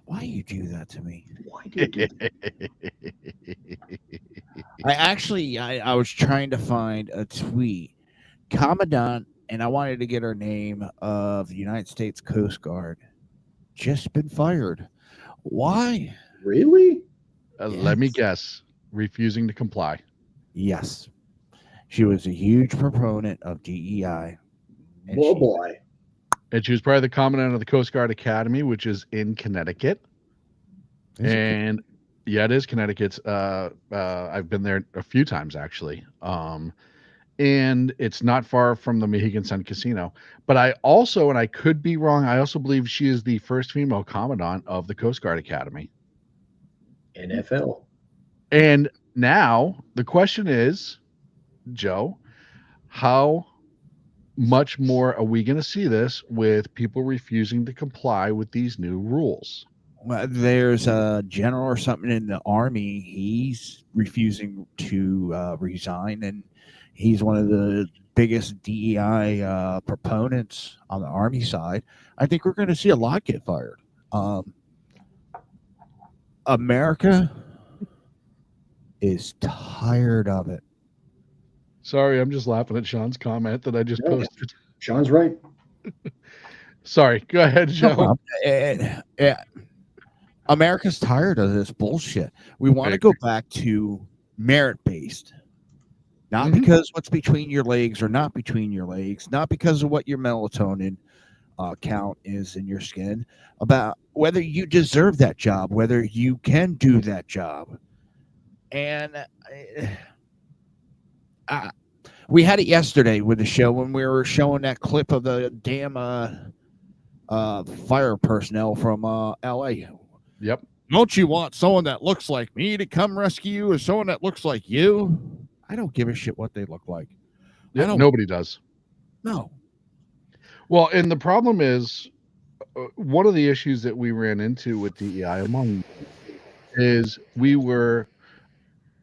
Why you do that to me? Why do you do that? I was trying to find a tweet. Commandant, and I wanted to get her name, of the United States Coast Guard, just been fired. Why? Really? Let me Yes. guess. Refusing to comply. Yes. She was a huge proponent of DEI. And Oh she- boy. And she was part of the Commandant of the Coast Guard Academy, which is in Connecticut. Is it- And yeah, it is Connecticut. I've been there a few times actually. And it's not far from the Mohegan Sun Casino. But I also, and I could be wrong, I also believe she is the first female commandant of the Coast Guard Academy. NFL. And now the question is, Joe, how much more are we going to see this with people refusing to comply with these new rules? Well, there's a general or something in the Army. He's refusing to resign, and he's one of the biggest DEI proponents on the Army side. I think we're going to see a lot get fired. America is tired of it. Sorry, I'm just laughing at Sean's comment that I just No. posted. Sean's right. Sorry, go ahead, Joe. America's tired of this bullshit. We want to go back to merit-based. Not because what's between your legs or not between your legs, not because of what your melatonin count is in your skin, about whether you deserve that job, whether you can do that job. And we had it yesterday with the show when we were showing that clip of the damn fire personnel from LA. Yep. Don't you want someone that looks like me to come rescue you, or someone that looks like you? I don't give a shit what they look like. Yeah, nobody does. No. Well, and the problem is, one of the issues that we ran into with DEI among is we were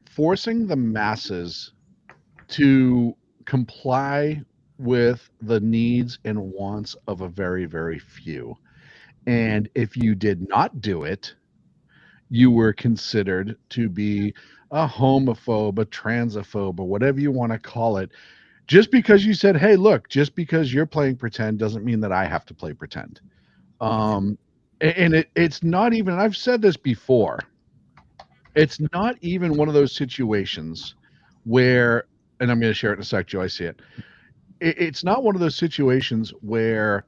forcing the masses to comply with the needs and wants of a very, very few. And if you did not do it, you were considered to be a homophobe, a transphobe, or whatever you want to call it. Just because you said, hey, look, just because you're playing pretend doesn't mean that I have to play pretend. And it's not even, I've said this before, it's not even one of those situations where, and I'm going to share it in a sec, Joe, I see it. It's not one of those situations where,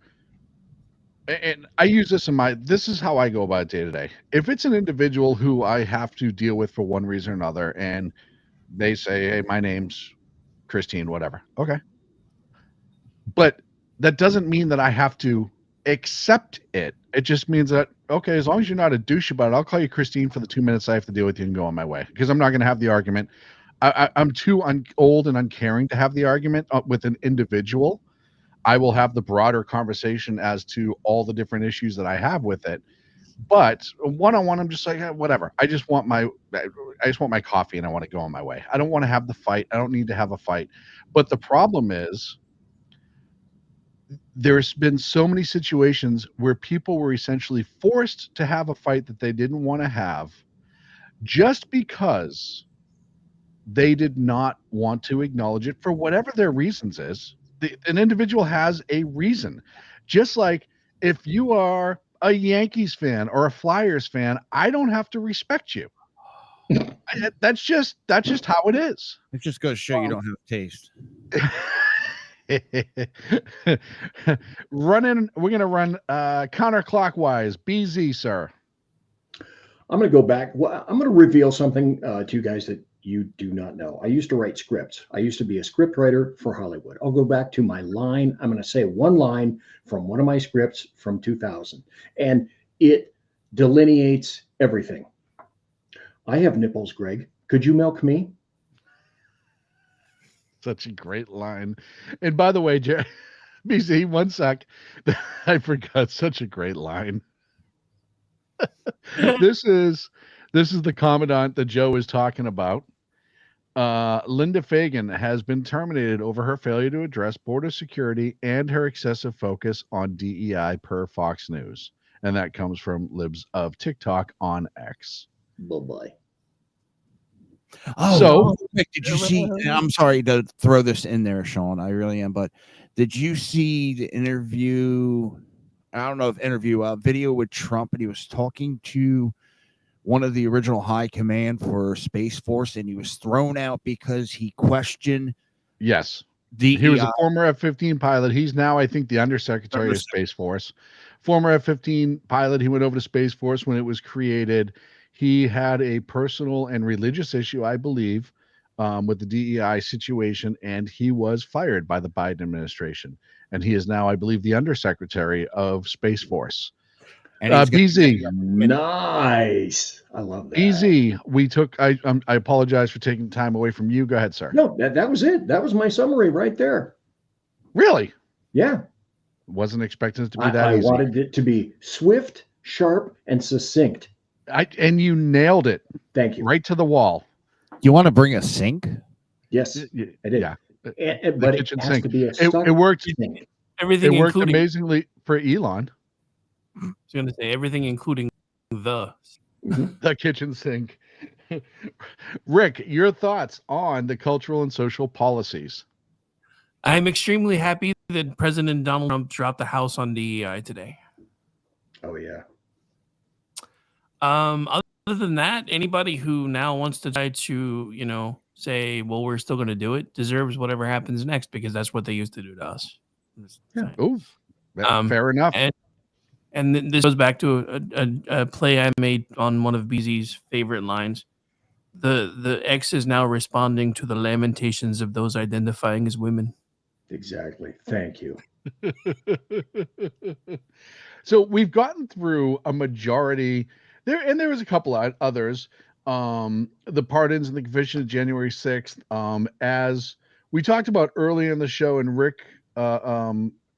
and I use this this is how I go about it day to day. If it's an individual who I have to deal with for one reason or another, and they say, hey, my name's Christine, whatever. Okay. But that doesn't mean that I have to accept it. It just means that, okay, as long as you're not a douche about it, I'll call you Christine for the 2 minutes I have to deal with you and go on my way, because I'm not going to have the argument. I'm too old and uncaring to have the argument with an individual. I will have the broader conversation as to all the different issues that I have with it. But one-on-one, I'm just like, whatever. I just want my coffee and I want to go on my way. I don't want to have the fight. I don't need to have a fight. But the problem is, there's been so many situations where people were essentially forced to have a fight that they didn't want to have, just because they did not want to acknowledge it for whatever their reasons is. An individual has a reason. Just like if you are a Yankees fan or a Flyers fan, I don't have to respect you. That's just how it is. It just goes to show you don't have taste. We're going to run counterclockwise. BZ, sir. I'm going to go back. Well, I'm going to reveal something to you guys that you do not know. I used to write scripts. I used to be a script writer for Hollywood. I'll go back to my line. I'm going to say one line from one of my scripts from 2000, and it delineates everything. I have nipples, Greg. Could you milk me? Such a great line. And by the way, BZ, one sec. I forgot such a great line. This is the commandant that Joe is talking about. Linda Fagan has been terminated over her failure to address border security and her excessive focus on DEI per Fox News. And that comes from Libs of TikTok on X. Bye-bye. Oh, So- real quick, did you see? And I'm sorry to throw this in there, Sean. I really am. But did you see the interview? I don't know if video with Trump, and he was talking to one of the original high command for Space Force, and he was thrown out because he questioned. Yes. DEI. He was a former F-15 pilot. He's now, I think, the Undersecretary of Space Force. Former F-15 pilot. He went over to Space Force when it was created. He had a personal and religious issue, I believe, with the DEI situation, and he was fired by the Biden administration. And he is now, I believe, the Undersecretary of Space Force. And he's BZ. Nice. I love that. BZ, I apologize for taking time away from you. Go ahead, sir. No, that was it. That was my summary right there. Really? Yeah. Wasn't expecting it to be that I easy. wanted it to be swift, sharp, and succinct. And you nailed it. Thank you. Right to the wall. You want to bring a sink? Yes, I did. Yeah. But The it kitchen has sink. to be a It worked. sink. Everything It worked including. amazingly for Elon. I was going to say everything including the. The kitchen sink. Rick, your thoughts on the cultural and social policies? I'm extremely happy that President Donald Trump dropped the House on DEI today. Oh yeah. Other than that, anybody who now wants to try to, say, well, we're still going to do it, deserves whatever happens next, because that's what they used to do to us. Yeah. Oh, fair enough. And this goes back to a play I made on one of BZ's favorite lines. The X is now responding to the lamentations of those identifying as women. Exactly. Thank you. So we've gotten through a majority there, and there was a couple of others. The pardons and the conviction of January 6th. As we talked about earlier in the show, and Rick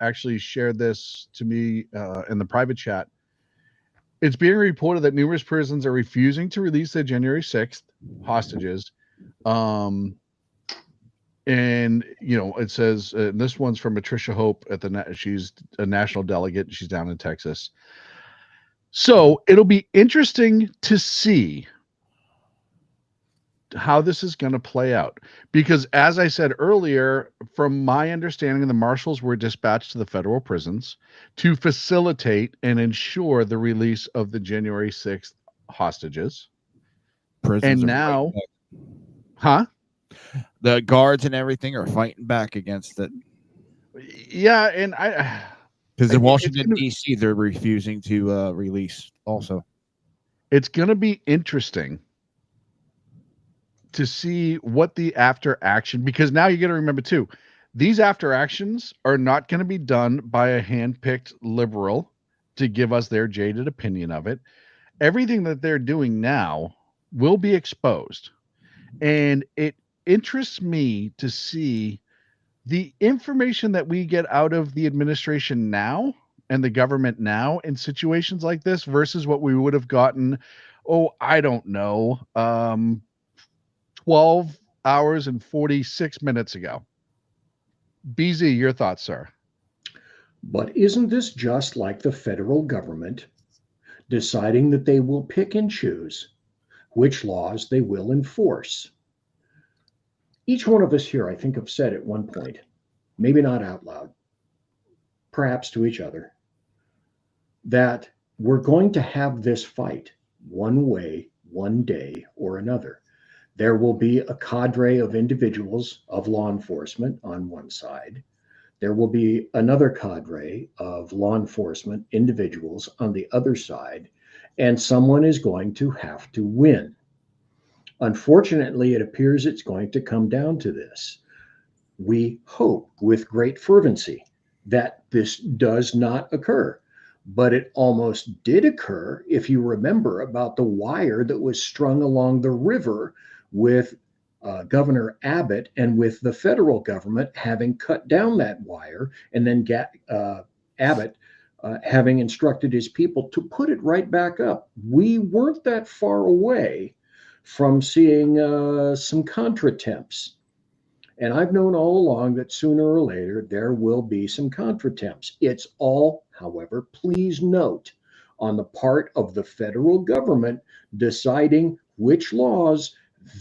actually shared this to me in the private chat. It's being reported that numerous prisons are refusing to release their January 6th hostages. And it says this one's from Patricia Hope she's a national delegate. She's down in Texas. So it'll be interesting to see how this is going to play out, because as I said earlier, from my understanding, the marshals were dispatched to the federal prisons to facilitate and ensure the release of the January 6th hostages. Prisons and are now, fighting back. The guards and everything are fighting back against it. Yeah, and because in Washington D.C. they're refusing to release. Also, it's going to be interesting to see what the after action, because now you got to remember too, these after actions are not going to be done by a hand-picked liberal to give us their jaded opinion of it. Everything that they're doing now will be exposed, and it interests me to see the information that we get out of the administration now and the government now in situations like this versus what we would have gotten, I don't know, 12 hours and 46 minutes ago. BZ, your thoughts, sir? But isn't this just like the federal government deciding that they will pick and choose which laws they will enforce? Each one of us here, I think, have said at one point, maybe not out loud, perhaps to each other, that we're going to have this fight one way, one day or another. There will be a cadre of individuals of law enforcement on one side. There will be another cadre of law enforcement individuals on the other side, and someone is going to have to win. Unfortunately, it appears it's going to come down to this. We hope with great fervency that this does not occur. But it almost did occur if you remember about the wire that was strung along the river with Governor Abbott and with the federal government having cut down that wire, and then Abbott having instructed his people to put it right back up. We weren't that far away from seeing some contretemps. And I've known all along that sooner or later there will be some contretemps. It's all, however, please note, on the part of the federal government deciding which laws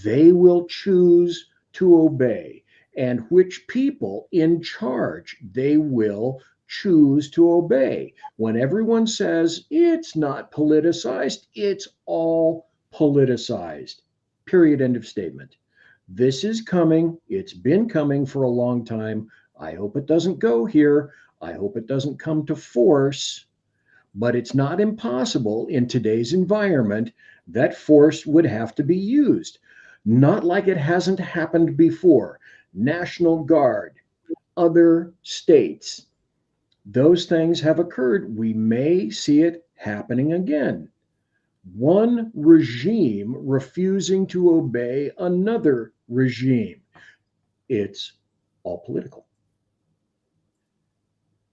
they will choose to obey and which people in charge they will choose to obey. When everyone says it's not politicized, it's all politicized. Period. End of statement. This is coming. It's been coming for a long time. I hope it doesn't go here. I hope it doesn't come to force, but it's not impossible in today's environment that force would have to be used. Not like it hasn't happened before. National Guard, other states, those things have occurred. We may see it happening again. One regime refusing to obey another regime. It's all political.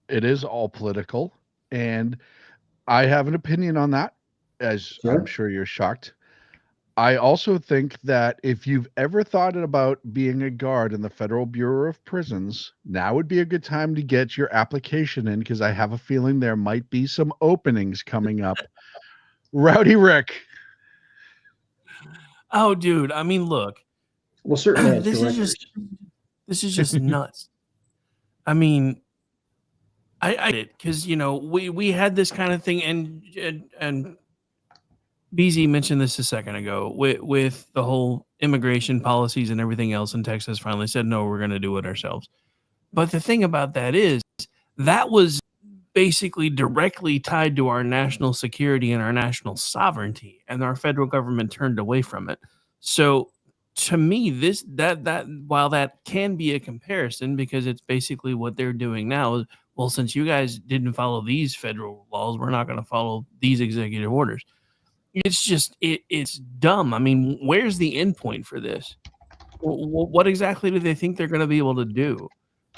It is all political. And I have an opinion on that, as I'm sure you're shocked. I also think that if you've ever thought about being a guard in the Federal Bureau of Prisons, now would be a good time to get your application in, because I have a feeling there might be some openings coming up. Rowdy Rick. Oh, dude. I mean, look. Well, certainly as this is just nuts. I mean, I did, because we had this kind of thing, and BZ mentioned this a second ago with the whole immigration policies and everything else, and Texas finally said, no, we're going to do it ourselves. But the thing about that is that was basically directly tied to our national security and our national sovereignty, and our federal government turned away from it. So to me, that while that can be a comparison, because it's basically what they're doing now, well, since you guys didn't follow these federal laws, we're not going to follow these executive orders. It's just it's dumb. I mean, where's the end point for this? What exactly do they think they're going to be able to do?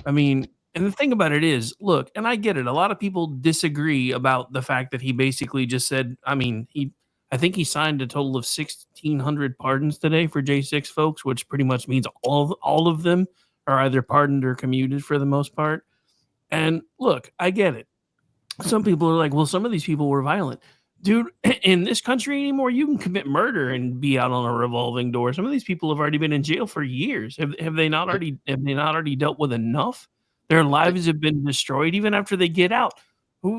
I mean, and the thing about it is, look, and I get it. A lot of people disagree about the fact that he basically just said, I mean, I think he signed a total of 1,600 pardons today for J6 folks, which pretty much means all of them are either pardoned or commuted for the most part. And look, I get it. Some people are like, well, some of these people were violent. Dude, in this country anymore, you can commit murder and be out on a revolving door. Some of these people have already been in jail for years. Have they not already dealt with enough? Their lives have been destroyed even after they get out.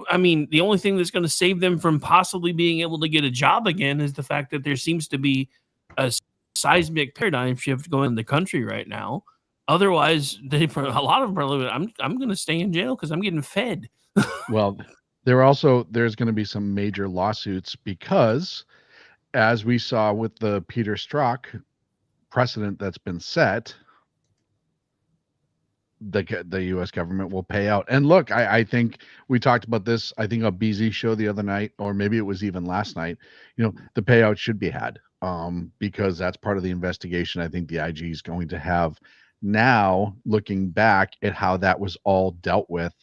I mean, the only thing that's going to save them from possibly being able to get a job again is the fact that there seems to be a seismic paradigm shift going in the country right now. Otherwise, a lot of them probably, I'm going to stay in jail because I'm getting fed. Well, there's going to be some major lawsuits because, as we saw with the Peter Strzok precedent that's been set, the U.S. government will pay out. And look, I think we talked about this, I think, on BZ show the other night, or maybe it was even last night. The payout should be had because that's part of the investigation I think the IG is going to have now, looking back at how that was all dealt with.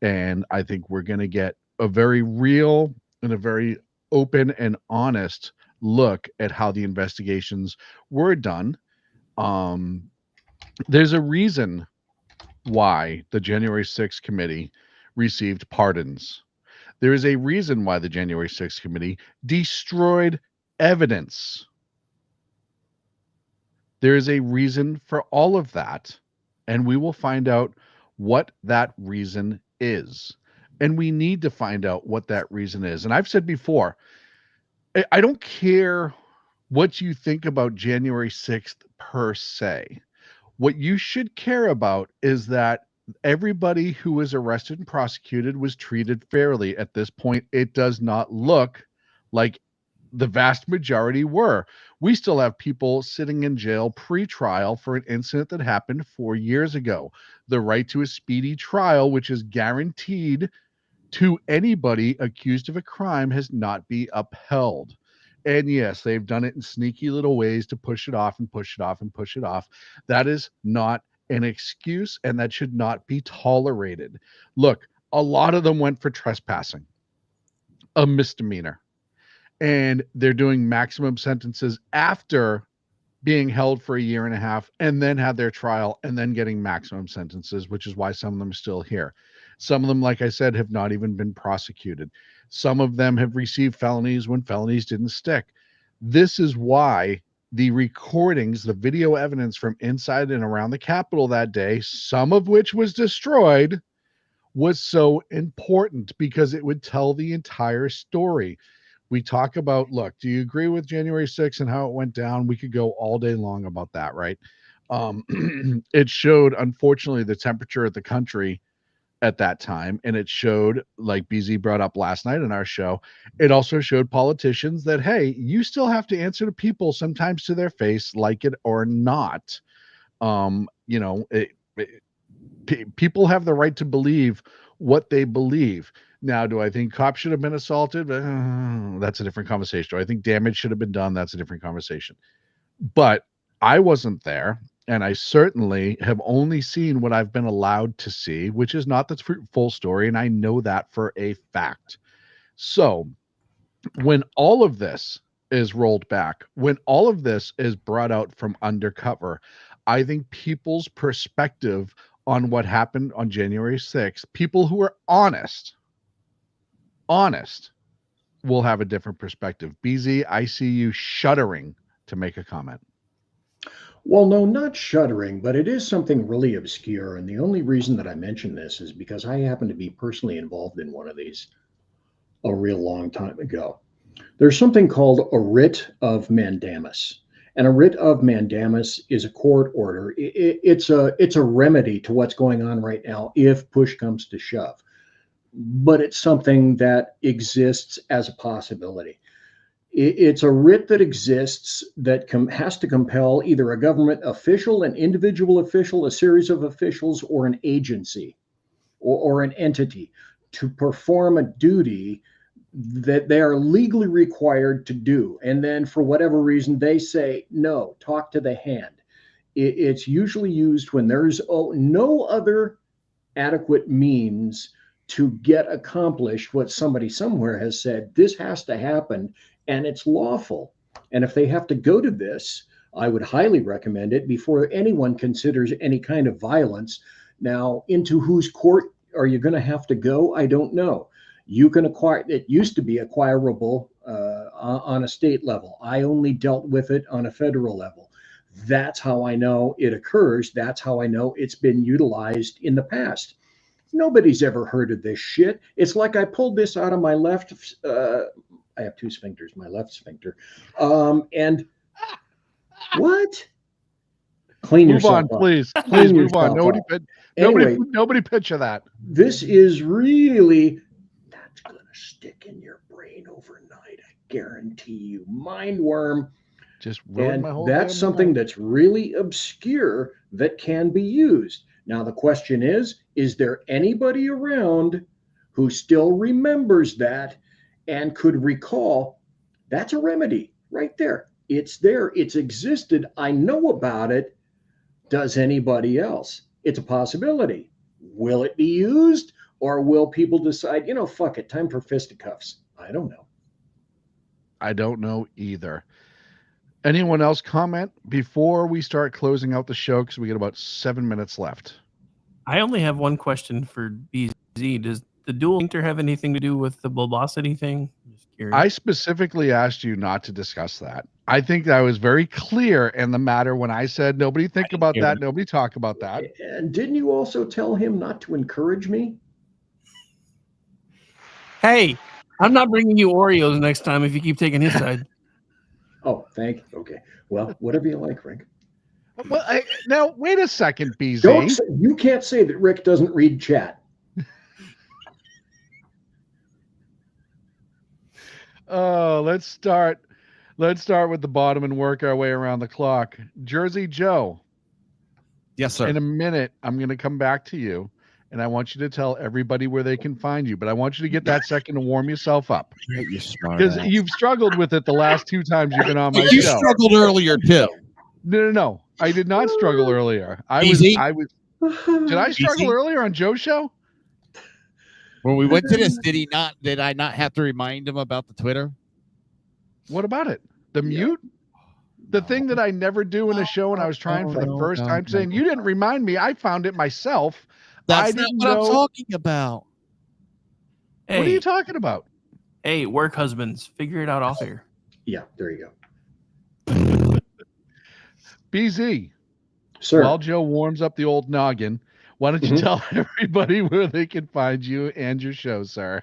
And I think we're going to get a very real and a very open and honest look at how the investigations were done. There's a reason why the January 6th committee received pardons. There is a reason why the January 6th committee destroyed evidence. There is a reason for all of that, and we will find out what that reason is. And we need to find out what that reason is. And I've said before, I don't care what you think about January 6th per se. What you should care about is that everybody who was arrested and prosecuted was treated fairly. At this point, it does not look like The vast majority were. We still have people sitting in jail pre-trial for an incident that happened 4 years ago. The right to a speedy trial, which is guaranteed to anybody accused of a crime, has not been upheld. And yes, they've done it in sneaky little ways to push it off and push it off and push it off. That is not an excuse, and that should not be tolerated. Look, a lot of them went for trespassing, a misdemeanor, and they're doing maximum sentences after being held for a year and a half and then had their trial and then getting maximum sentences, which is why some of them are still here. Some of them, like I said, have not even been prosecuted. Some of them have received felonies when felonies didn't stick. This is why the recordings, the video evidence from inside and around the Capitol that day, some of which was destroyed, was so important, because it would tell the entire story. We talk about, look, do you agree with January 6th and how it went down? We could go all day long about that, right? It showed, unfortunately, the temperature of the country at that time. And it showed, like BZ brought up last night in our show, it also showed politicians that, hey, you still have to answer to people sometimes to their face, like it or not. People have the right to believe what they believe. Now, do I think cops should have been assaulted? That's a different conversation. Do I think damage should have been done? That's a different conversation. But I wasn't there, and I certainly have only seen what I've been allowed to see, which is not the full story, and I know that for a fact. So when all of this is rolled back, when all of this is brought out from undercover, I think people's perspective on what happened on January 6th, people who are honest, will have a different perspective. BZ, I see you shuddering to make a comment. Well, no, not shuddering, but it is something really obscure. And the only reason that I mention this is because I happen to be personally involved in one of these a real long time ago. There's something called a writ of mandamus. And a writ of mandamus is a court order. It's a remedy to what's going on right now if push comes to shove. But it's something that exists as a possibility. It's a writ that exists that has to compel either a government official, an individual official, a series of officials, or an agency or an entity to perform a duty that they are legally required to do. And then for whatever reason, they say, no, talk to the hand. It's usually used when there's no other adequate means to get accomplished what somebody somewhere has said, this has to happen and it's lawful. And if they have to go to this, I would highly recommend it before anyone considers any kind of violence. Now, into whose court are you going to have to go? I don't know. You can acquire, it used to be acquirable on a state level. I only dealt with it on a federal level. That's how I know it occurs. That's how I know it's been utilized in the past. Nobody's ever heard of this shit. It's like I pulled this out of my left, I have two sphincters, my left sphincter. And what? Clean move yourself on, up. please. Clean Please move yourself on. up. Nobody, Anyway, nobody picture that. this is really, that's going to stick in your brain overnight. I guarantee you. Mindworm. Just ruined And my whole that's damn something night. that's really obscure that can be used. Now, the question is there anybody around who still remembers that and could recall that's a remedy right there? It's there. It's existed. I know about it. Does anybody else? It's a possibility. Will it be used, or will people decide, fuck it, time for fisticuffs? I don't know. I don't know either. Anyone else comment before we start closing out the show? Because we got about 7 minutes left. I only have one question for BZ. Does the dual sphincter have anything to do with the bulbosity thing? Just curious. I specifically asked you not to discuss that. I think I was very clear in the matter when I said nobody think about that, nobody talk about that. And didn't you also tell him not to encourage me? Hey, I'm not bringing you Oreos next time if you keep taking his side. Oh, thank you. Okay. Well, whatever you like, Rick. Well, now wait a second, BZ. You can't say that Rick doesn't read chat. Let's start with the bottom and work our way around the clock. Jersey Joe. Yes, sir. In a minute, I'm going to come back to you, and I want you to tell everybody where they can find you. But I want you to get that second to warm yourself up, You smart because ass. you've struggled with it the last 2 times you've been on my You show. struggled earlier too. No. I did not struggle earlier. I Easy. was. Did I struggle Easy. earlier on Joe's show? When we went to this, did I not have to remind him about the Twitter? What about it? The mute? The thing that I never do in a show, and I was trying for the first time, saying, you didn't remind me. I found it myself. That's not what I'm talking about. What are you talking about? Hey, work husbands, figure it out off air. Yeah, there you go. BZ. Sir. While Joe warms up the old noggin, why don't you tell everybody where they can find you and your show, sir?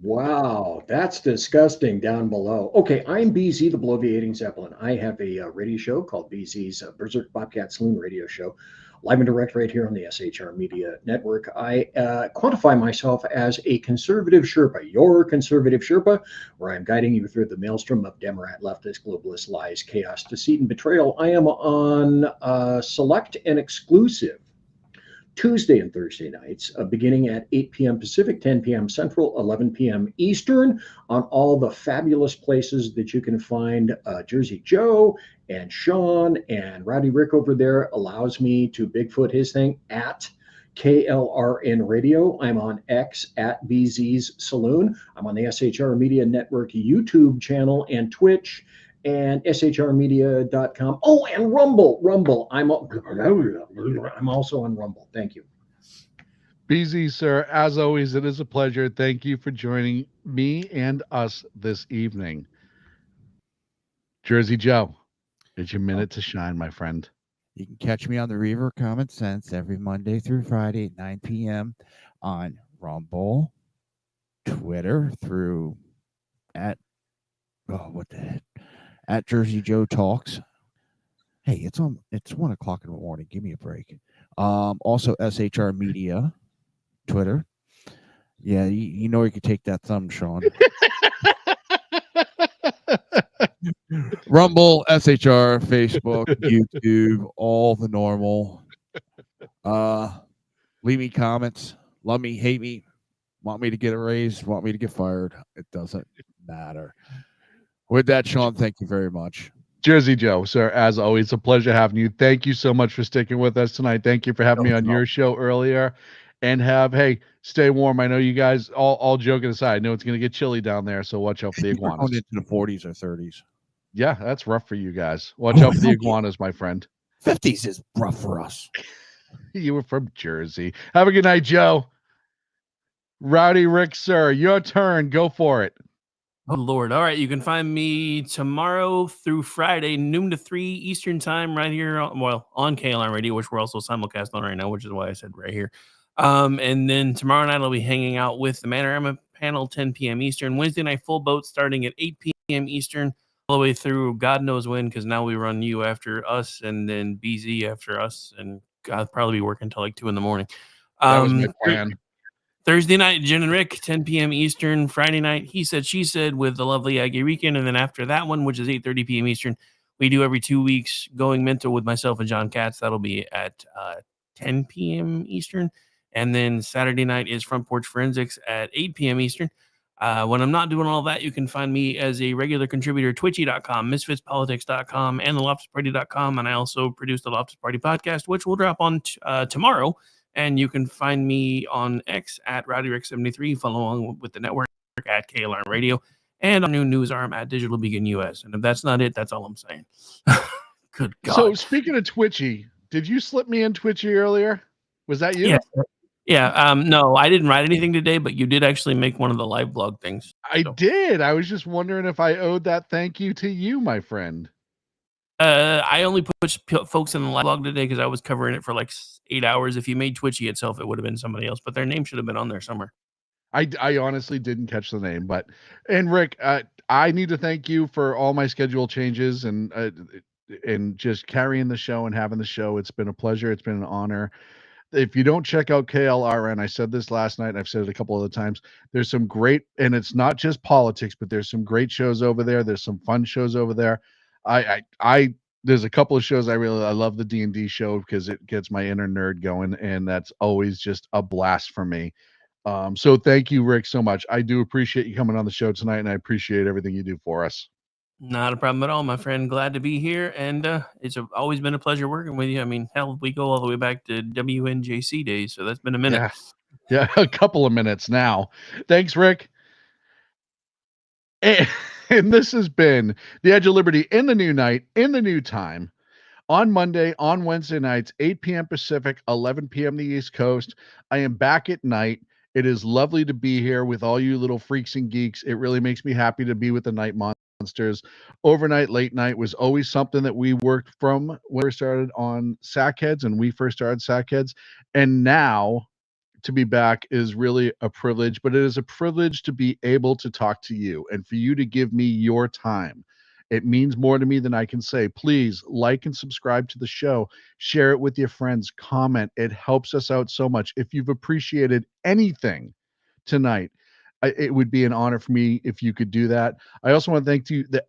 Wow, that's disgusting down below. Okay, I'm BZ, the Bloviating Zeppelin. I have a radio show called BZ's Berserk Bobcat Saloon Radio Show, live and direct right here on the SHR Media Network. I quantify myself as a conservative Sherpa, your conservative Sherpa, where I'm guiding you through the maelstrom of Democrat, leftist, globalist lies, chaos, deceit, and betrayal. I am on select and exclusive Tuesday and Thursday nights, beginning at 8 p.m. Pacific, 10 p.m. Central, 11 p.m. Eastern, on all the fabulous places that you can find Jersey Joe and Sean and Rowdy Rick over there allows me to Bigfoot his thing at KLRN Radio. I'm on X at BZ's Saloon. I'm on the SHR Media Network YouTube channel and Twitch and shrmedia.com. Oh, and Rumble. I'm also on Rumble. Thank you. BZ, sir, as always, it is a pleasure. Thank you for joining me and us this evening. Jersey Joe, it's your minute to shine, my friend. You can catch me on the Reaver Common Sense every Monday through Friday at 9 p.m. on Rumble, Twitter through at Jersey Joe Talks. Hey, it's 1 o'clock in the morning. Give me a break. Also SHR Media, Twitter. Yeah, you know you can take that thumb, Sean. Rumble, SHR, Facebook, YouTube, all the normal. Leave me comments. Love me, hate me, want me to get a raise, want me to get fired. It doesn't matter. With that, Sean, thank you very much. Jersey Joe, sir, as always, a pleasure having you. Thank you so much for sticking with us tonight. Thank you for having me on your show earlier. And stay warm. I know you guys, all joking aside, I know it's going to get chilly down there, so watch out for the iguanas. Going into the 40s or 30s. Yeah, that's rough for you guys. Watch out for the iguanas, my friend. 50s is rough for us. You were from Jersey. Have a good night, Joe. Rowdy Rick, sir, your turn. Go for it. Oh, Lord. All right. You can find me tomorrow through Friday, noon to 3 Eastern time, right here on KLR Radio, which we're also simulcast on right now, which is why I said right here. And then tomorrow night, I'll be hanging out with the Manorama panel, 10 p.m. Eastern. Wednesday night, full boat starting at 8 p.m. Eastern, all the way through God knows when, because now we run you after us and then BZ after us. And I'll probably be working until like 2 in the morning. That was my plan. Thursday night, Jen and Rick, 10 p.m. Eastern. Friday night, He Said, She Said with the lovely Aggie Rican. And then after that one, which is 8:30 p.m. Eastern, we do every 2 weeks Going Mental with myself and John Katz. That'll be at 10 p.m. Eastern. And then Saturday night is Front Porch Forensics at 8 p.m. Eastern. When I'm not doing all that, you can find me as a regular contributor, twitchy.com, misfitspolitics.com, and theloftusparty.com. And I also produce the Loftus Party podcast, which will drop on tomorrow. And you can find me on X at RowdyRick73. Follow along with the network at KLR Radio and our new news arm at Digital Beacon US. And if that's not it, that's all I'm saying. Good God. So speaking of Twitchy, did you slip me in Twitchy earlier? Was that you? Yeah. No, I didn't write anything today, but you did actually make one of the live blog things. I did. I was just wondering if I owed that thank you to you, my friend. I only put folks in the live blog today because I was covering it for like 8 hours. If you made Twitchy itself, it would have been somebody else, but their name should have been on there somewhere. I honestly didn't catch the name, and Rick, I need to thank you for all my schedule changes and just carrying the show and having the show. It's been a pleasure. It's been an honor. If you don't check out KLRN, I said this last night, and I've said it a couple of times, there's some great, and it's not just politics, but there's some great shows over there. There's some fun shows over there. There's a couple of shows I love the D&D show because it gets my inner nerd going, and that's always just a blast for me. So thank you, Rick, so much. I do appreciate you coming on the show tonight, and I appreciate everything you do for us. Not a problem at all, my friend. Glad to be here, and it's always been a pleasure working with you. I mean, hell, we go all the way back to WNJC days, so that's been a minute. Yeah, a couple of minutes now. Thanks, Rick. And this has been The Edge of Liberty in the new night, in the new time, on Monday, on Wednesday nights, 8 p.m. Pacific, 11 p.m. the East Coast. I am back at night. It is lovely to be here with all you little freaks and geeks. It really makes me happy to be with the Night Monsters. Overnight, late night was always something that we worked from when we started on Sackheads, and we first started Sackheads. And now to be back is really a privilege, but it is a privilege to be able to talk to you and for you to give me your time. It means more to me than I can say. Please like and subscribe to the show. Share it with your friends. Comment. It helps us out so much. If you've appreciated anything tonight, it would be an honor for me if you could do that. I also want to thank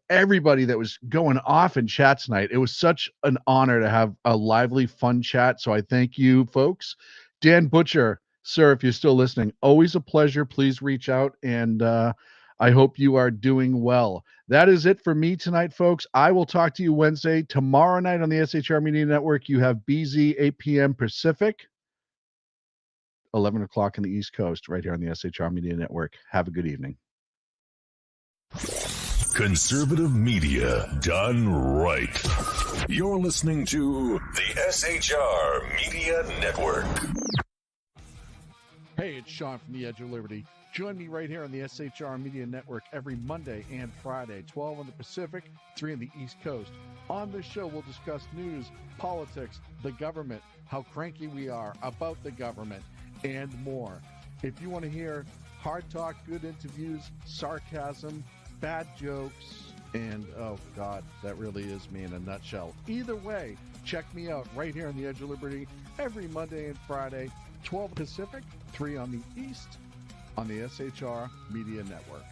everybody that was going off in chat tonight. It was such an honor to have a lively, fun chat. So I thank you, folks. Dan Butcher, sir, if you're still listening, always a pleasure. Please reach out, and I hope you are doing well. That is it for me tonight, folks. I will talk to you Wednesday. Tomorrow night on the SHR Media Network, you have BZ 8 p.m. Pacific, 11 o'clock on the East Coast, right here on the SHR Media Network. Have a good evening. Conservative media done right. You're listening to the SHR Media Network. Hey, it's Sean from the Edge of Liberty. Join me right here on the SHR Media Network every Monday and Friday, 12 on the Pacific, 3 on the East Coast. On this show, we'll discuss news, politics, the government, how cranky we are about the government, and more. If you want to hear hard talk, good interviews, sarcasm, bad jokes, and oh God, that really is me in a nutshell. Either way, check me out right here on the Edge of Liberty every Monday and Friday, 12 Pacific, 3 on the East, on the SHR Media Network.